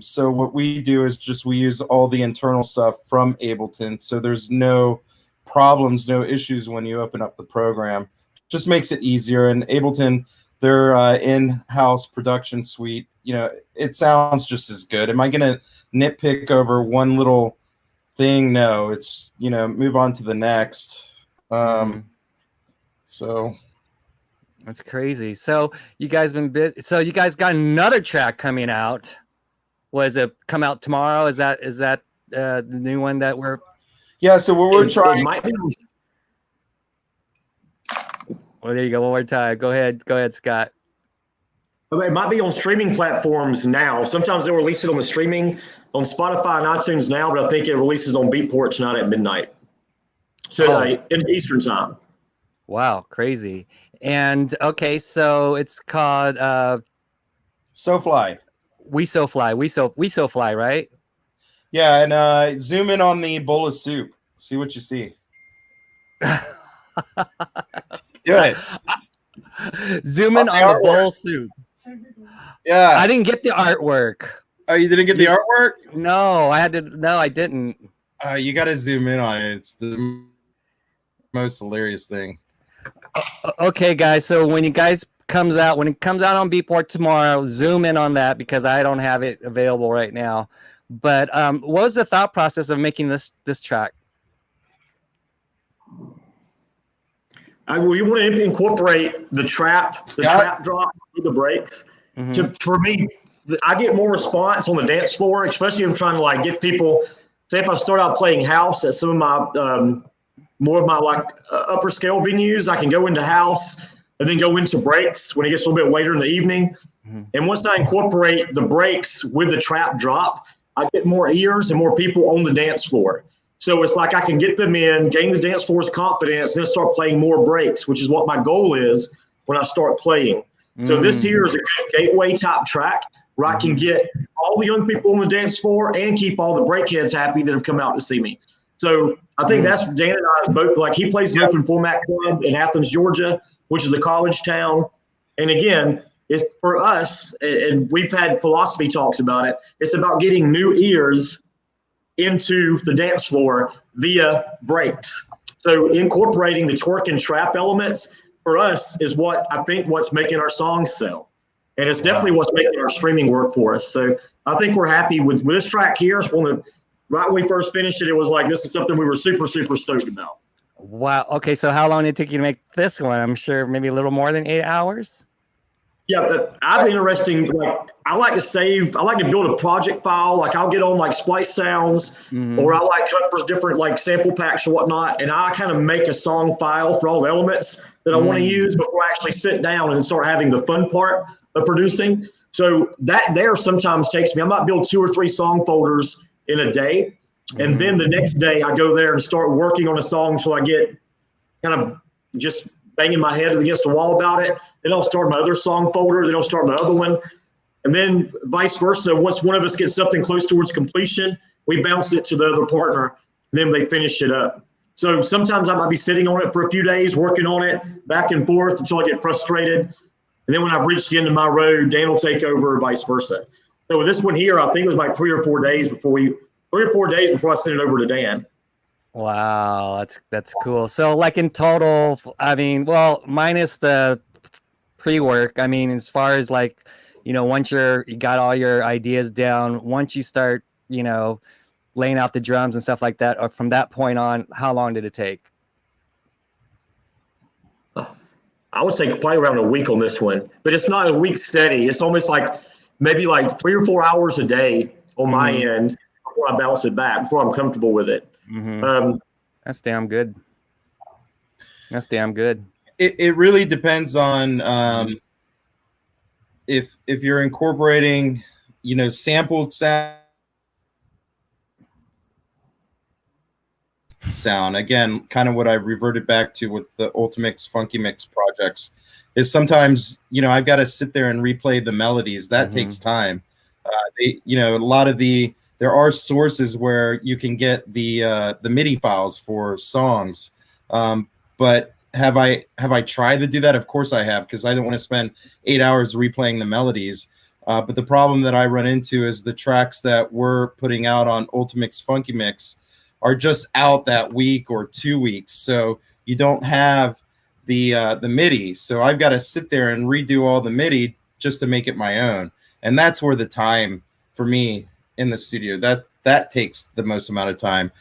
So what we do is we use all the internal stuff from Ableton, so there's no problems, no issues when you open up the program. Just makes it easier. And Ableton, their in-house production suite, you know, it sounds just as good. Am I going to nitpick over one little thing? No, it's, you know, move on to the next. So that's crazy. So you guys you guys got another track coming out. Was it come out tomorrow? Is that the new one that we're? Yeah. So what we're trying. Well, there you go. One more time. Go ahead, Scott. It might be on streaming platforms now. Sometimes they'll release it on the streaming on Spotify and iTunes now, but I think it releases on Beatport tonight at midnight. So in Eastern time. Wow, crazy. And okay, so it's called So Fly. We So Fly. We So Fly, right? Yeah, and zoom in on the bowl of soup. See what you see. Do it. Zoom in on the bowl soup. Yeah. I didn't get the artwork. Oh, you didn't get the artwork? No, I didn't. You got to zoom in on it. It's the most hilarious thing. Okay, guys. So when it comes out on Beatport tomorrow, zoom in on that because I don't have it available right now. But what was the thought process of making this track? We want to incorporate the trap drop with the breaks. For me, I get more response on the dance floor, especially if I'm trying to like get people. Say if I start out playing house at some of my more of my like upper scale venues, I can go into house and then go into breaks when it gets a little bit later in the evening. And once I incorporate the breaks with the trap drop, I get more ears and more people on the dance floor. So it's like I can get them in, gain the dance floor's confidence, and then start playing more breaks, which is what my goal is when I start playing. So this here is a good gateway type track where I can get all the young people on the dance floor and keep all the breakheads happy that have come out to see me. So I think that's Dan and I both like. He plays the open format club in Athens, Georgia, which is a college town. And again, it's for us, and we've had philosophy talks about it. It's about getting new ears into the dance floor via breaks. So incorporating the twerk and trap elements for us is what I think what's making our songs sell. And it's definitely what's making our streaming work for us. So I think we're happy with this track here. It's right when we first finished it, it was like, this is something we were super, super stoked about. Wow. Okay. So how long did it take you to make this one? I'm sure maybe a little more than 8 hours. Yeah, but I've been interesting. Like, I like to build a project file. Like, I'll get on like Splice Sounds, or I like hunt for different like sample packs or whatnot, and I kind of make a song file for all the elements that I want to use before I actually sit down and start having the fun part of producing. So that there sometimes takes me. I might build 2 or 3 song folders in a day, and then the next day I go there and start working on a song until I get kind of just banging my head against the wall about it. Then I'll start my other song folder. Then I'll start my other one. And then vice versa. Once one of us gets something close towards completion, we bounce it to the other partner. And then they finish it up. So sometimes I might be sitting on it for a few days, working on it back and forth until I get frustrated. And then when I've reached the end of my road, Dan will take over, vice versa. So with this one here, I think it was like 3 or 4 days before I sent it over to Dan. Wow, that's cool. So like in total, I mean, well, minus the pre-work, I mean, as far as like, once you got all your ideas down, once you start, laying out the drums and stuff like that, or from that point on, how long did it take? I would say probably around a week on this one, but it's not a week steady. It's almost like maybe like 3 or 4 hours a day on my end before I bounce it back, before I'm comfortable with it. That's damn good. It really depends on if you're incorporating, sampled sound. Again, kind of what I reverted back to with the Ultimix Funky Mix projects is sometimes, I've got to sit there and replay the melodies. That takes time. A lot of there are sources where you can get the MIDI files for songs. But have I tried to do that? Of course I have, because I don't want to spend 8 hours replaying the melodies. But the problem that I run into is the tracks that we're putting out on Ultimix Funky Mix are just out that week or 2 weeks. So you don't have the MIDI. So I've got to sit there and redo all the MIDI just to make it my own. And that's where the time for me in the studio, that takes the most amount of time.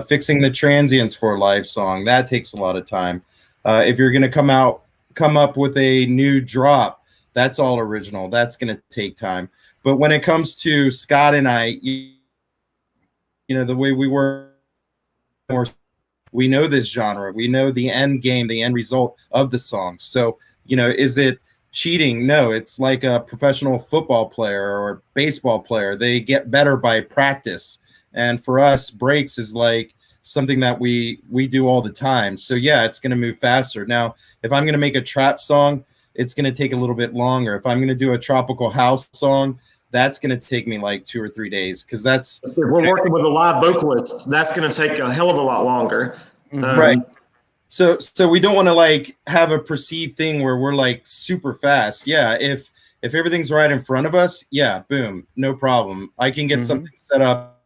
Fixing the transients for a live song, that takes a lot of time. If you're going to come up with a new drop, that's all original. That's going to take time. But when it comes to Scott and I, the way we work more We know this genre. We know the end game, the end result of the song. So, you know, is it cheating? No, it's like a professional football player or baseball player. They get better by practice. And for us, breaks is like something that we do all the time. So yeah, it's going to move faster. Now, if I'm going to make a trap song, it's going to take a little bit longer. If I'm going to do a tropical house song, that's going to take me like 2 or 3 days, because that's, if we're working with a live vocalist, that's going to take a hell of a lot longer. Right. So we don't want to like have a perceived thing where we're like super fast. Yeah, if everything's right in front of us, yeah, boom, no problem. I can get something set up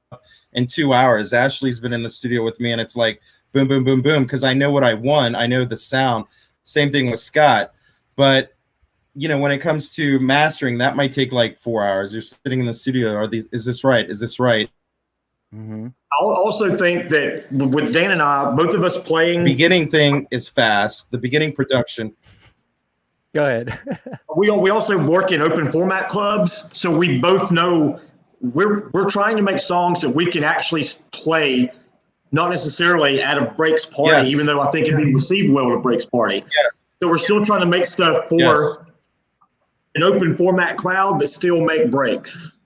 in 2 hours. Ashley's been in the studio with me, and it's like boom, boom, boom, boom, because I know what I want. I know the sound. Same thing with Scott. But you know, when it comes to mastering, that might take like 4 hours. You're sitting in the studio. Is this right? Is this right? I also think that with Dan and I, both of us playing, beginning thing is fast. The beginning production. Go ahead. we also work in open format clubs, so we both know we're trying to make songs that we can actually play, not necessarily at a breaks party, Yes. even though I think it'd be received well at a breaks party. Yes. So we're still trying to make stuff for Yes. an open format crowd, but still make breaks.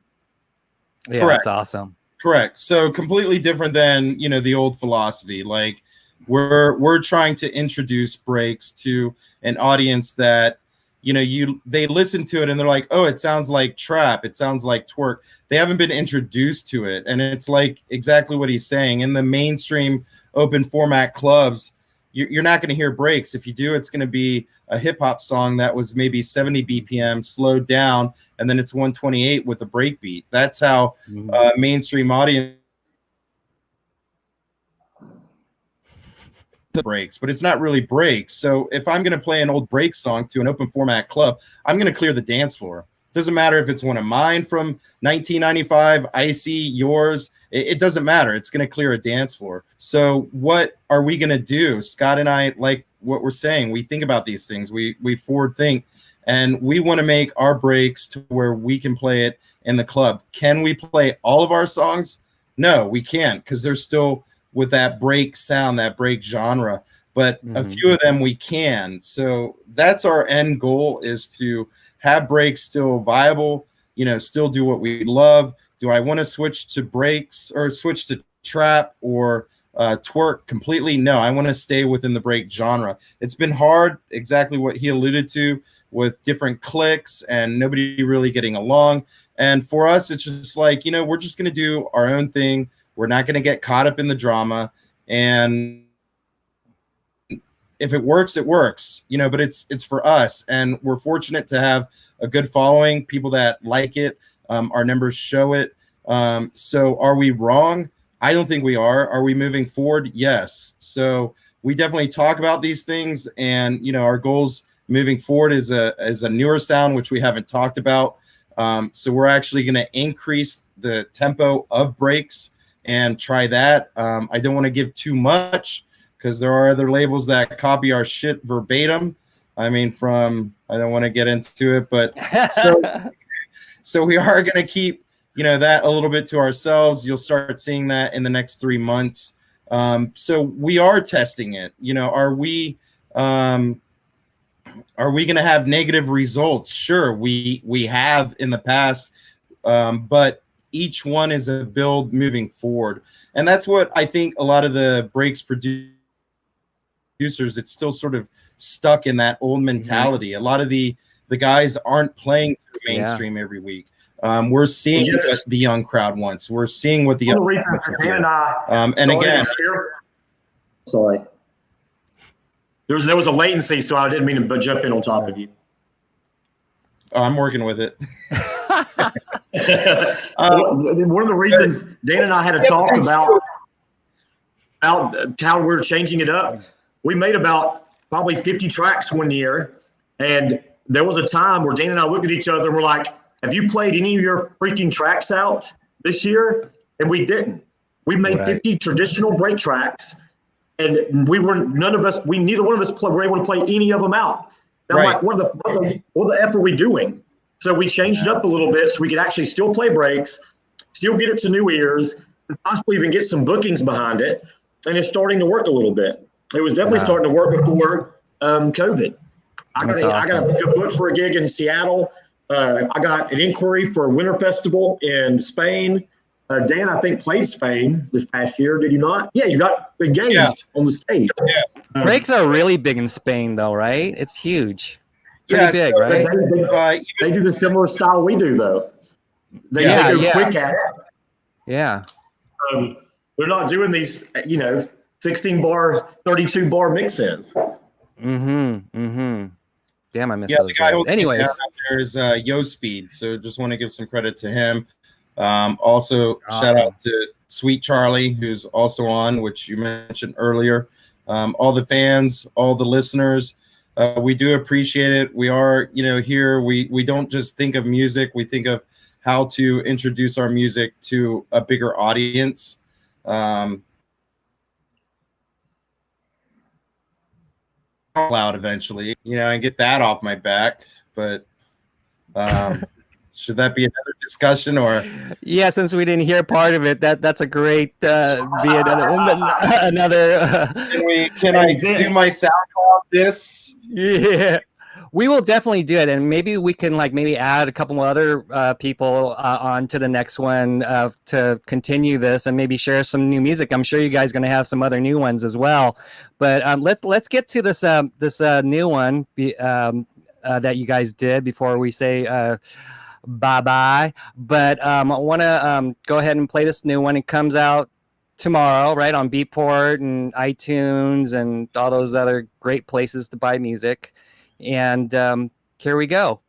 Yeah, Correct. that's awesome. Correct. So completely different than, you know, the old philosophy. Like we're trying to introduce breaks to an audience that, you know, they listen to it and they're like, oh, it sounds like trap. It sounds like twerk. They haven't been introduced to it. And it's like exactly what he's saying. In the mainstream open format clubs, you're not going to hear breaks. If you do, it's going to be a hip hop song that was maybe 70 BPM slowed down, and then it's 128 with a break beat. That's how mainstream audience breaks, but it's not really breaks. So if I'm going to play an old break song to an open format club, I'm going to clear the dance floor. Doesn't matter if it's one of mine from 1995, Icy, yours. It doesn't matter. It's going to clear a dance floor. So what are we going to do? Scott and I, like what we're saying, we think about these things. We forward think, and we want to make our breaks to where we can play it in the club. Can we play all of our songs? No, we can't, because they're still with that break sound, that break genre. But a few of them we can. So that's our end goal, is to have breaks still viable, you know, still do what we love. Do I want to switch to breaks or switch to trap or twerk completely? No, I want to stay within the break genre. It's been hard, exactly what he alluded to, with different cliques and nobody really getting along. And for us, it's just like, you know, we're just going to do our own thing. We're not going to get caught up in the drama. And if it works, it works, you know, but it's for us. And we're fortunate to have a good following, people that like it. Our numbers show it. So are we wrong? I don't think we are. Are we moving forward? Yes. So we definitely talk about these things, and, you know, our goals moving forward is a newer sound, which we haven't talked about. So we're actually going to increase the tempo of breaks and try that. I don't want to give too much, because there are other labels that copy our shit verbatim. I mean, I don't want to get into it, but so we are going to keep, you know, that a little bit to ourselves. You'll start seeing that in the next 3 months. So we are testing it. You know, are we going to have negative results? Sure, we have in the past, but each one is a build moving forward. And that's what I think a lot of the breaks producers, it's still sort of stuck in that old mentality. A lot of the guys aren't playing through mainstream every week. We're seeing what the young crowd wants. We're seeing what the young crowd wants. And again, sorry, there was a latency, so I didn't mean to jump in on top of you. Oh, I'm working with it. One of the reasons Dan and I had a talk about how we're changing it up. We made about probably 50 tracks one year, and there was a time where Dan and I looked at each other and we're like, have you played any of your freaking tracks out this year? And we didn't. We made 50 traditional break tracks, and neither one of us were able to play any of them out. And I'm like, what the F are we doing? So we changed it up a little bit so we could actually still play breaks, still get it to new ears, and possibly even get some bookings behind it. and it's starting to work a little bit. It was definitely starting to work before COVID. I got a good book for a gig in Seattle. I got an inquiry for a winter festival in Spain. Dan, I think, played Spain this past year. Did you not? Yeah, you got engaged on the stage. Yeah. Breaks are really big in Spain, though, right? It's huge. Pretty big, so right? They do the similar style we do, though. They go quick at it. Yeah. They're not doing these, 16 bar, 32 bar mix-ins. Damn, I missed the those guy guys. Anyways, there's Yo Speed, so just want to give some credit to him. Also, shout out to Sweet Charlie, who's also on, which you mentioned earlier. All the fans, all the listeners, we do appreciate it. We are, here. We don't just think of music; we think of how to introduce our music to a bigger audience. Loud eventually, and get that off my back. But should that be another discussion, or? Yeah, since we didn't hear part of it, that's a great be another. Can I do my SoundCloud diss? Yeah, we will definitely do it, and maybe we can maybe add a couple more other people on to the next one to continue this, and maybe share some new music. I'm sure you guys are going to have some other new ones as well. But let's get to this new one that you guys did before we say bye. But I want to go ahead and play this new one. It comes out tomorrow, right, on Beatport and iTunes and all those other great places to buy music. And here we go.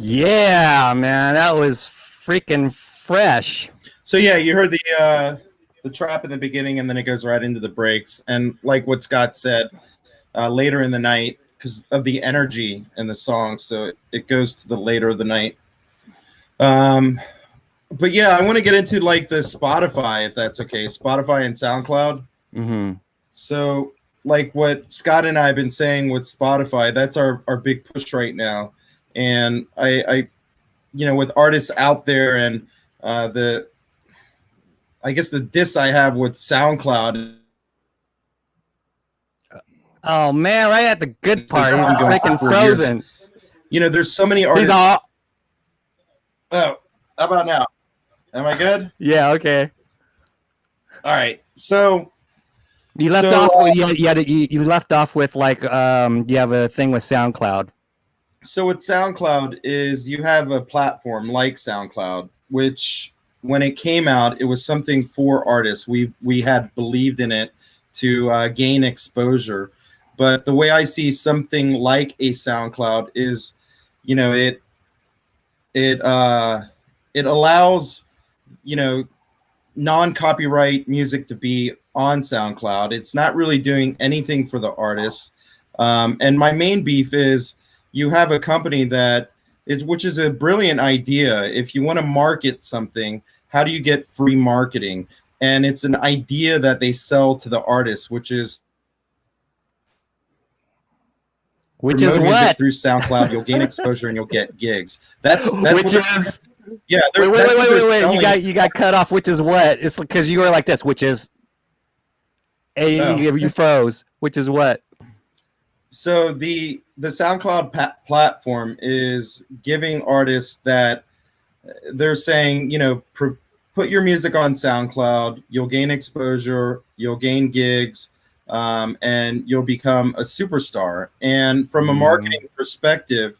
Yeah, man, that was freaking fresh. So yeah, you heard the trap in the beginning, and then it goes right into the breaks. And like what Scott said, later in the night, because of the energy in the song, so it goes to the later of the night. But yeah, I want to get into like the Spotify, if that's okay. Spotify and SoundCloud. Mm-hmm. So like what Scott and I have been saying with Spotify, that's our big push right now. And I with artists out there and I guess the diss I have with SoundCloud. Oh man, right at the good part, he's Going freaking for frozen. years. You know, there's so many He's artists. all. Oh, how about now? Am I good? Yeah. Okay. All right. So You left off. You left off with like you have a thing with SoundCloud. So with SoundCloud is you have a platform like SoundCloud, which when it came out, it was something for artists. We had believed in it to gain exposure. But the way I see something like a SoundCloud is, you know, it allows, you know, non-copyright music to be on SoundCloud. It's not really doing anything for the artists. And my main beef is you have a company which is a brilliant idea. If you want to market something, how do you get free marketing? And it's an idea that they sell to the artists, which is What? Through SoundCloud, you'll gain exposure and you'll get gigs. That's Which is. Yeah. Wait. You got cut off. Which is what? It's because you were like this. Which is. You froze. Which is what? So the SoundCloud platform is giving artists that they're saying, you know, put your music on SoundCloud, you'll gain exposure, you'll gain gigs, and you'll become a superstar. And from a marketing perspective,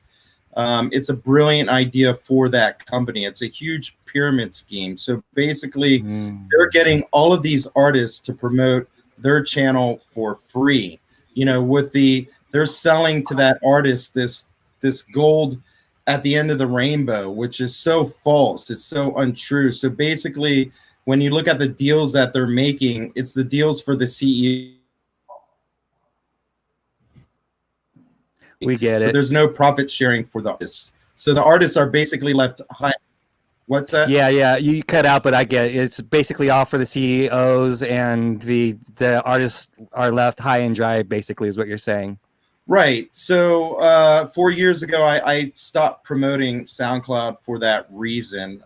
it's a brilliant idea for that company. It's a huge pyramid scheme. So basically, they're getting all of these artists to promote their channel for free. You know, they're selling to that artist this gold at the end of the rainbow, which is so false. It's so untrue. So basically, when you look at the deals that they're making, it's the deals for the CEO. We get it. But there's no profit sharing for the artists. So the artists are basically left high. What's that? Yeah. You cut out, but I get it. It's basically all for the CEOs, and the artists are left high and dry. Basically, is what you're saying. Right. So 4 years ago, I stopped promoting SoundCloud for that reason.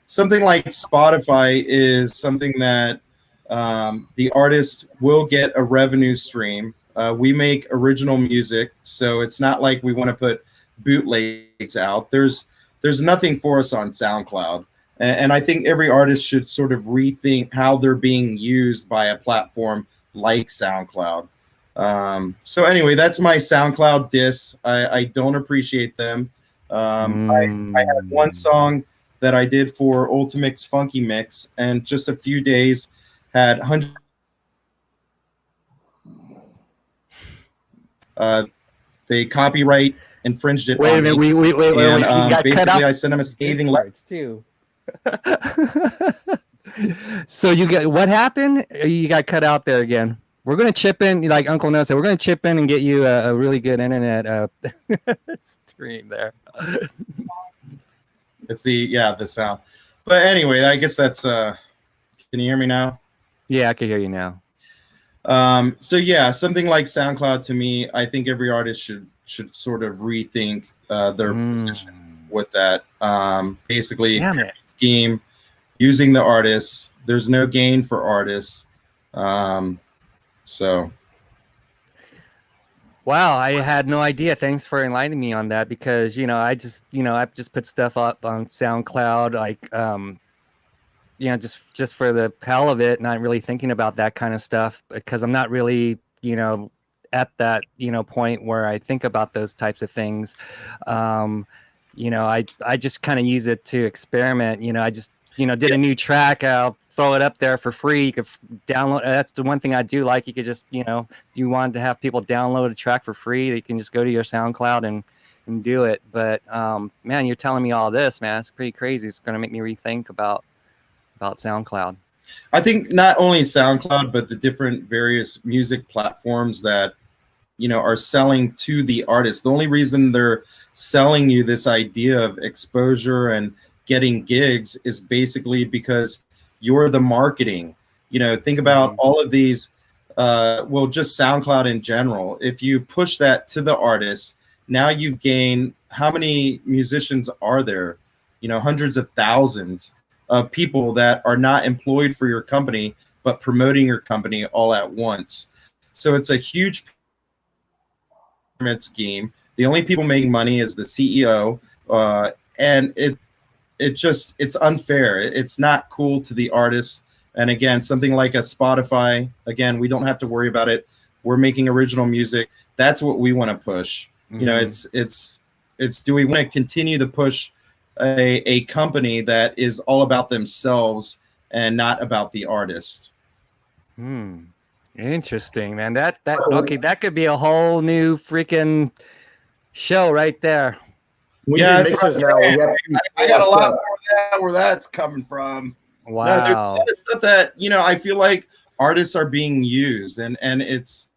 Something like Spotify is something that the artist will get a revenue stream. We make original music, so it's not like we want to put bootlegs out. There's nothing for us on SoundCloud. And I think every artist should sort of rethink how they're being used by a platform like SoundCloud. So anyway, that's my SoundCloud diss. I don't appreciate them. I had one song that I did for Ultimix Funky Mix, and just a few days had hundreds. They copyright infringed it. Wait a minute. Wait. And basically, I sent them a scathing letter too. So you get what happened? You got cut out there again. We're gonna chip in, like Uncle Noah said. We're gonna chip in and get you a really good internet stream there. It's the sound. But anyway, I guess that's. Can you hear me now? Yeah, I can hear you now. So yeah, something like SoundCloud, to me, I think every artist should sort of rethink their position with that. Basically, scheme using the artists. There's no gain for artists. So. Wow, I had no idea. Thanks for enlightening me on that, because I just put stuff up on SoundCloud, like just for the hell of it, not really thinking about that kind of stuff, because I'm not really, at that, point where I think about those types of things. I just kind of use it to experiment. I just, did a new track. I'll throw it up there for free. You could download. That's the one thing I do like. You could just, you wanted to have people download a track for free, you can just go to your SoundCloud and do it. But man, you're telling me all this, man. It's pretty crazy. It's going to make me rethink about SoundCloud. I think not only SoundCloud, but the different various music platforms that are selling to the artist. The only reason they're selling you this idea of exposure and getting gigs is basically because you're the marketing. Think about all of these, just SoundCloud in general. If you push that to the artist, now you've gained, how many musicians are there? Hundreds of thousands. of people that are not employed for your company, but promoting your company all at once. So it's a huge pyramid scheme. The only people making money is the CEO, and it's unfair. It's not cool to the artists. And again, something like a Spotify, again, we don't have to worry about it. We're making original music. That's what we want to push. Mm-hmm. You know, it's do we want to continue to push a company that is all about themselves and not about the artist? Interesting, man. That okay, that could be a whole new freaking show right there. Yeah, that's now. I got a lot more of that, where that's coming from. Wow. No, there's a lot of stuff that, you know, I feel like artists are being used, and it's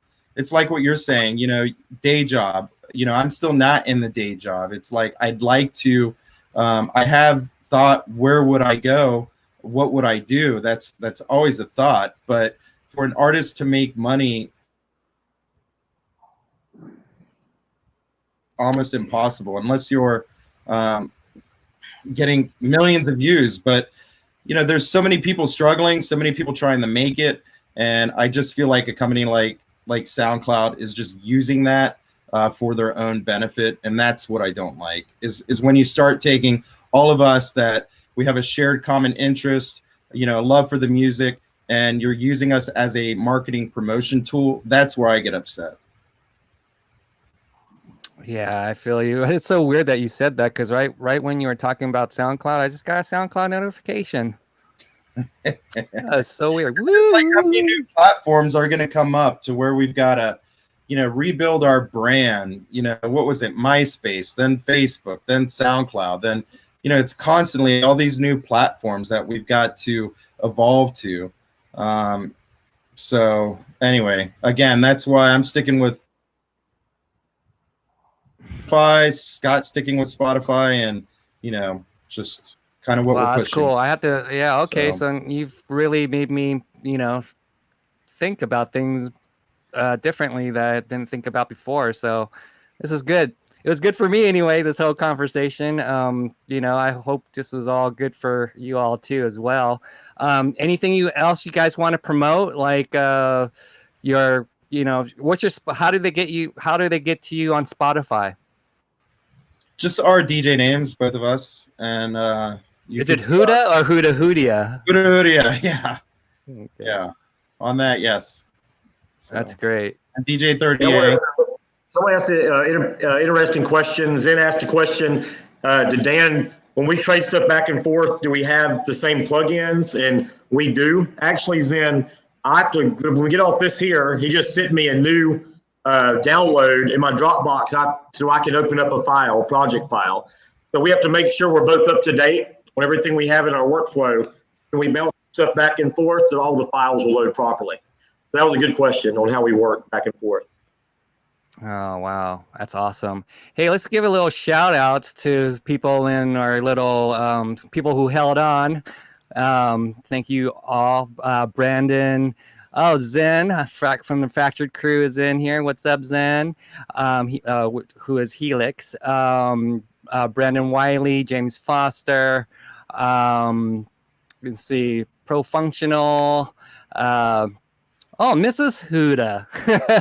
like what you're saying, you know, day job. You know, I'm still not in the day job. It's like I'd like to. I have thought, where would I go? What would I do? That's always a thought. But for an artist to make money, almost impossible unless you're getting millions of views. But you know, there's so many people struggling, so many people trying to make it, and I just feel like a company like SoundCloud is just using that for their own benefit, and that's what I don't like. Is when you start taking all of us that we have a shared common interest, you know, love for the music, and you're using us as a marketing promotion tool. That's where I get upset. Yeah, I feel you. It's so weird that you said that, because right when you were talking about SoundCloud, I just got a SoundCloud notification. That's so weird. It's like how many new platforms are going to come up to where we've got to, you know, rebuild our brand. You know, what was it? MySpace, then Facebook, then SoundCloud, then, you know, it's constantly all these new platforms that we've got to evolve to. So anyway, again, that's why I'm sticking with Spotify, Scott sticking with Spotify, and, you know, just kind of what we're pushing. That's cool. I have to, yeah, okay. So you've really made me, you know, think about things differently that I didn't think about before. So this is good. It was good for me anyway, this whole conversation. You know, I hope this was all good for you all too as well. Anything else you guys want to promote? Like your, you know, how do they get to you on Spotify? Just our DJ names, both of us. And is it Huda or Huda Hudia? Huda Hudia, yeah. Okay. Yeah. On that, yes. So, that's great. And DJ30A. Someone asked interesting questions. Zen asked a question to Dan. When we trade stuff back and forth, do we have the same plugins? And we do. Actually, Zen, when we get off this here, he just sent me a new download in my Dropbox so I can open up a project file. So we have to make sure we're both up to date on everything we have in our workflow. When we bounce stuff back and forth, that all the files will load properly. So that was a good question on how we work back and forth. Oh, wow. That's awesome. Hey, let's give a little shout outs to people in our little people who held on. Thank you all. Brandon. Oh, Zen from the Fractured Crew is in here. What's up, Zen? Who is Helix? Brandon Wiley, James Foster. Let's see, Pro Functional. Oh, Mrs. Huda.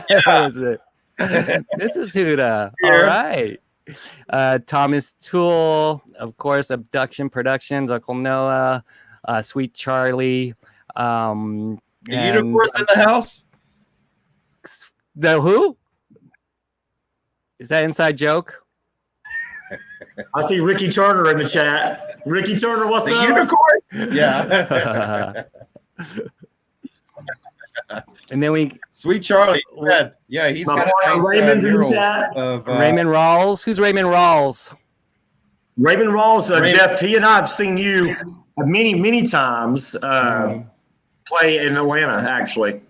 Yeah. What is it? Mrs. Huda. All right. Thomas Toole, of course, Abduction Productions, Uncle Noah, Sweet Charlie. The unicorns in the house? The who? Is that inside joke? I see Ricky Turner in the chat. Ricky Turner, what's up? Unicorn? Yeah. And then Sweet Charlie. Yeah, he's got a nice Raymond's in the chat. Raymond Rawls. Who's Raymond Rawls? Raymond Rawls, Jeff, he and I have seen you many times play in Atlanta, actually.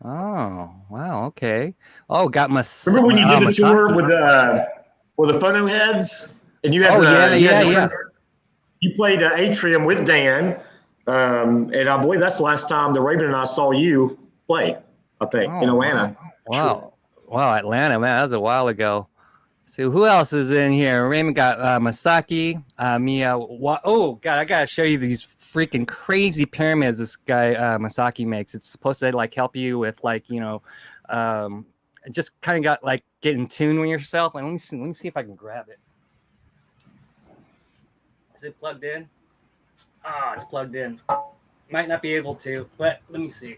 Oh, wow. Okay. Oh, got my. Remember when you did the tour with the Phono Heads? And you had yeah. You played Atrium with Dan. And I believe that's the last time that Raymond and I saw you play, I think, in Atlanta. Wow. Wow, Atlanta, man, that was a while ago. So who else is in here? Raymond got Masaki, Mia. Oh, God, I got to show you these freaking crazy pyramids this guy Masaki makes. It's supposed to like help you with like, you know, just kind of got like get in tune with yourself. And let me see if I can grab it. Is it plugged in? Ah, it's plugged in. Might not be able to, but let me see.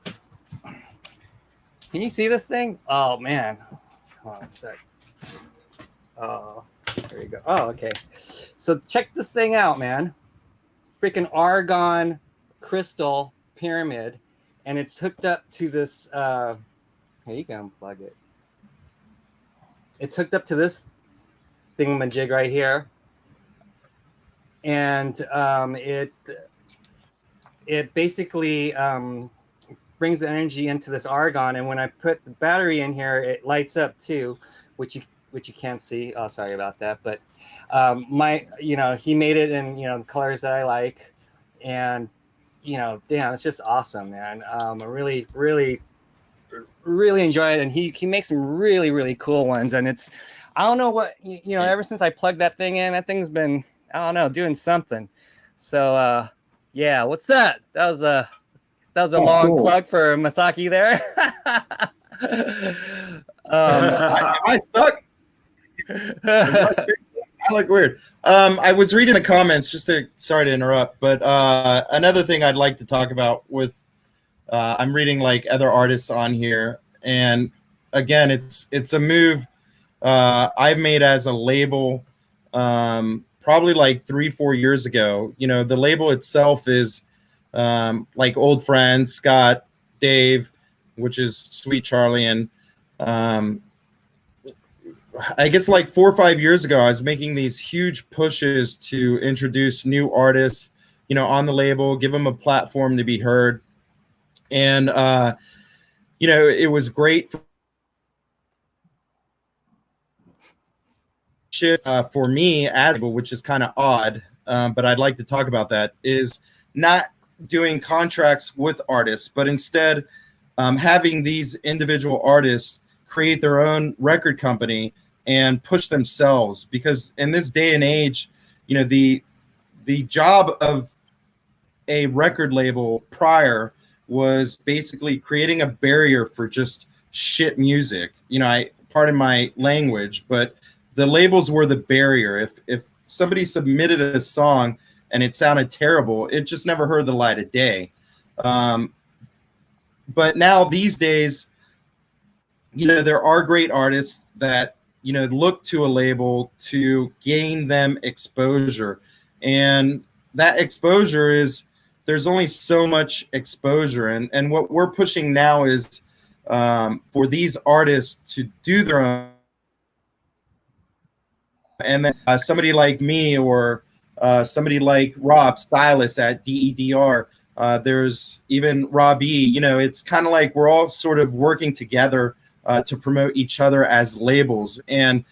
Can you see this thing? Oh man. Hold on a sec. Oh, there you go. Oh, okay. So check this thing out, man. Freaking argon crystal pyramid, and it's hooked up to this. Here, you can unplug it. It's hooked up to this thingamajig right here, and it basically brings the energy into this argon, and when I put the battery in here, it lights up too, which you can't see. Oh, sorry about that. But he made it in, you know, the colors that I like, and, you know, damn, it's just awesome, man. I really, really, really enjoy it. And he makes some really, really cool ones. And it's, I don't know what, you know, ever since I plugged that thing in, that thing's been, I don't know, doing something. So, yeah, what's that? That was a long plug for Masaki there. Am I stuck? I look weird. I was reading the comments, sorry to interrupt, but another thing I'd like to talk about with I'm reading like other artists on here, and again, it's a move I've made as a label probably like 3-4 years ago. You know, the label itself is like old friends, Scott, Dave, which is Sweet Charlie, and I guess like 4 or 5 years ago, I was making these huge pushes to introduce new artists, you know, on the label, give them a platform to be heard. And, you know, it was great for me as a label, which is kind of odd, but I'd like to talk about that, is not doing contracts with artists, but instead having these individual artists create their own record company and push themselves, because in this day and age, you know, the job of a record label prior was basically creating a barrier for just shit music. You know, pardon my language, but the labels were the barrier. If somebody submitted a song and it sounded terrible, it just never heard the light of day. But now these days, you know, there are great artists that, you know, look to a label to gain them exposure. And that exposure is, there's only so much exposure. And what we're pushing now is for these artists to do their own. And then somebody like me, or somebody like Rob Silas at DEDR, there's even Rob E. You know, it's kind of like we're all sort of working together to promote each other as labels. And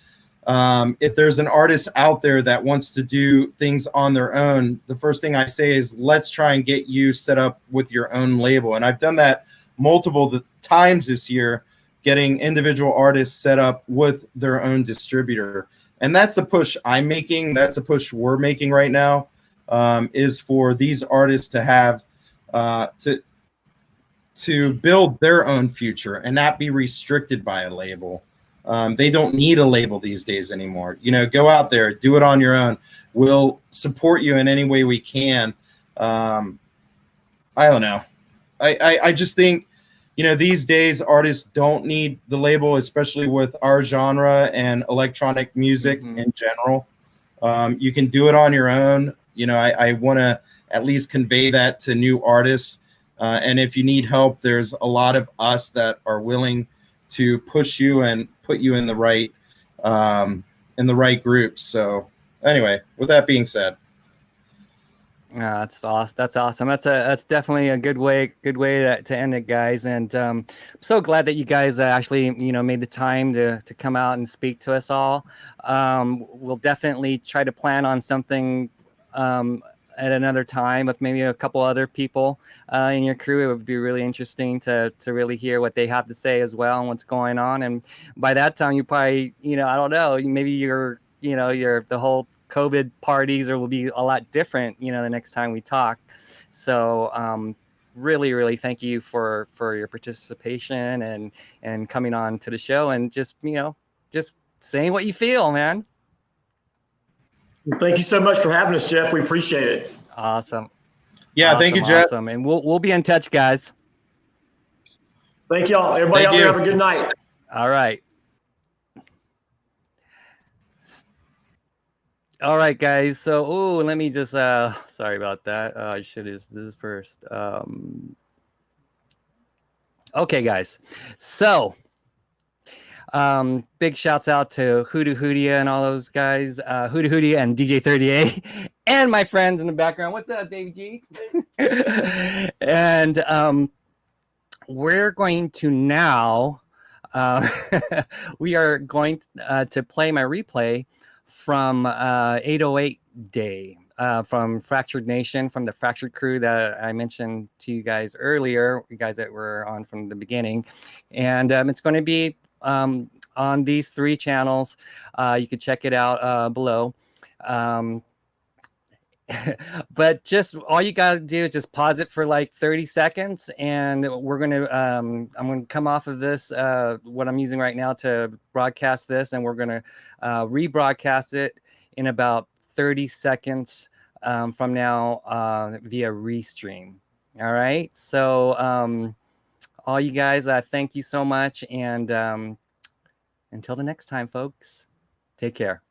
if there's an artist out there that wants to do things on their own, the first thing I say is, let's try and get you set up with your own label. And I've done that multiple times this year, getting individual artists set up with their own distributor. And that's the push I'm making. That's the push we're making right now, is for these artists to have to build their own future and not be restricted by a label. They don't need a label these days anymore. You know, go out there, do it on your own. We'll support you in any way we can. I don't know. I just think, you know, these days artists don't need the label, especially with our genre and electronic music in general. You can do it on your own. You know, I want to at least convey that to new artists. And if you need help, there's a lot of us that are willing to push you and put you in the right groups. So anyway, with that being said. Yeah, that's awesome. That's definitely a good way to end it, guys. And I'm so glad that you guys actually, you know, made the time to come out and speak to us all. We'll definitely try to plan on something at another time with maybe a couple other people in your crew. It would be really interesting to really hear what they have to say as well and what's going on. And by that time, you probably, you know, I don't know, maybe you're you know, the whole COVID parties will be a lot different, you know, the next time we talk. So really, really thank you for your participation and coming on to the show and just, you know, just saying what you feel, man. Well, thank you so much for having us, Jeff. We appreciate it. Awesome. Yeah, awesome, thank you, Jeff. Awesome. And we'll be in touch, guys. Thank y'all. Everybody out there, have a good night. All right. All right, guys. So, let me just, sorry about that. I should use this first. Okay, guys. So, big shouts out to Huda Hudia and all those guys, Huda Hudia and DJ30A, and my friends in the background. What's up, Davey G? And we're going to now, we are going to play my replay from 808 Day from Fractured Nation, from the Fractured crew that I mentioned to you guys earlier, you guys that were on from the beginning. And it's going to be on these 3 channels. You can check it out below. But just all you gotta do is just pause it for like 30 seconds, and we're gonna I'm gonna come off of this what I'm using right now to broadcast this, and we're gonna rebroadcast it in about 30 seconds from now via restream. All right, so all you guys, thank you so much, and until the next time, folks, take care.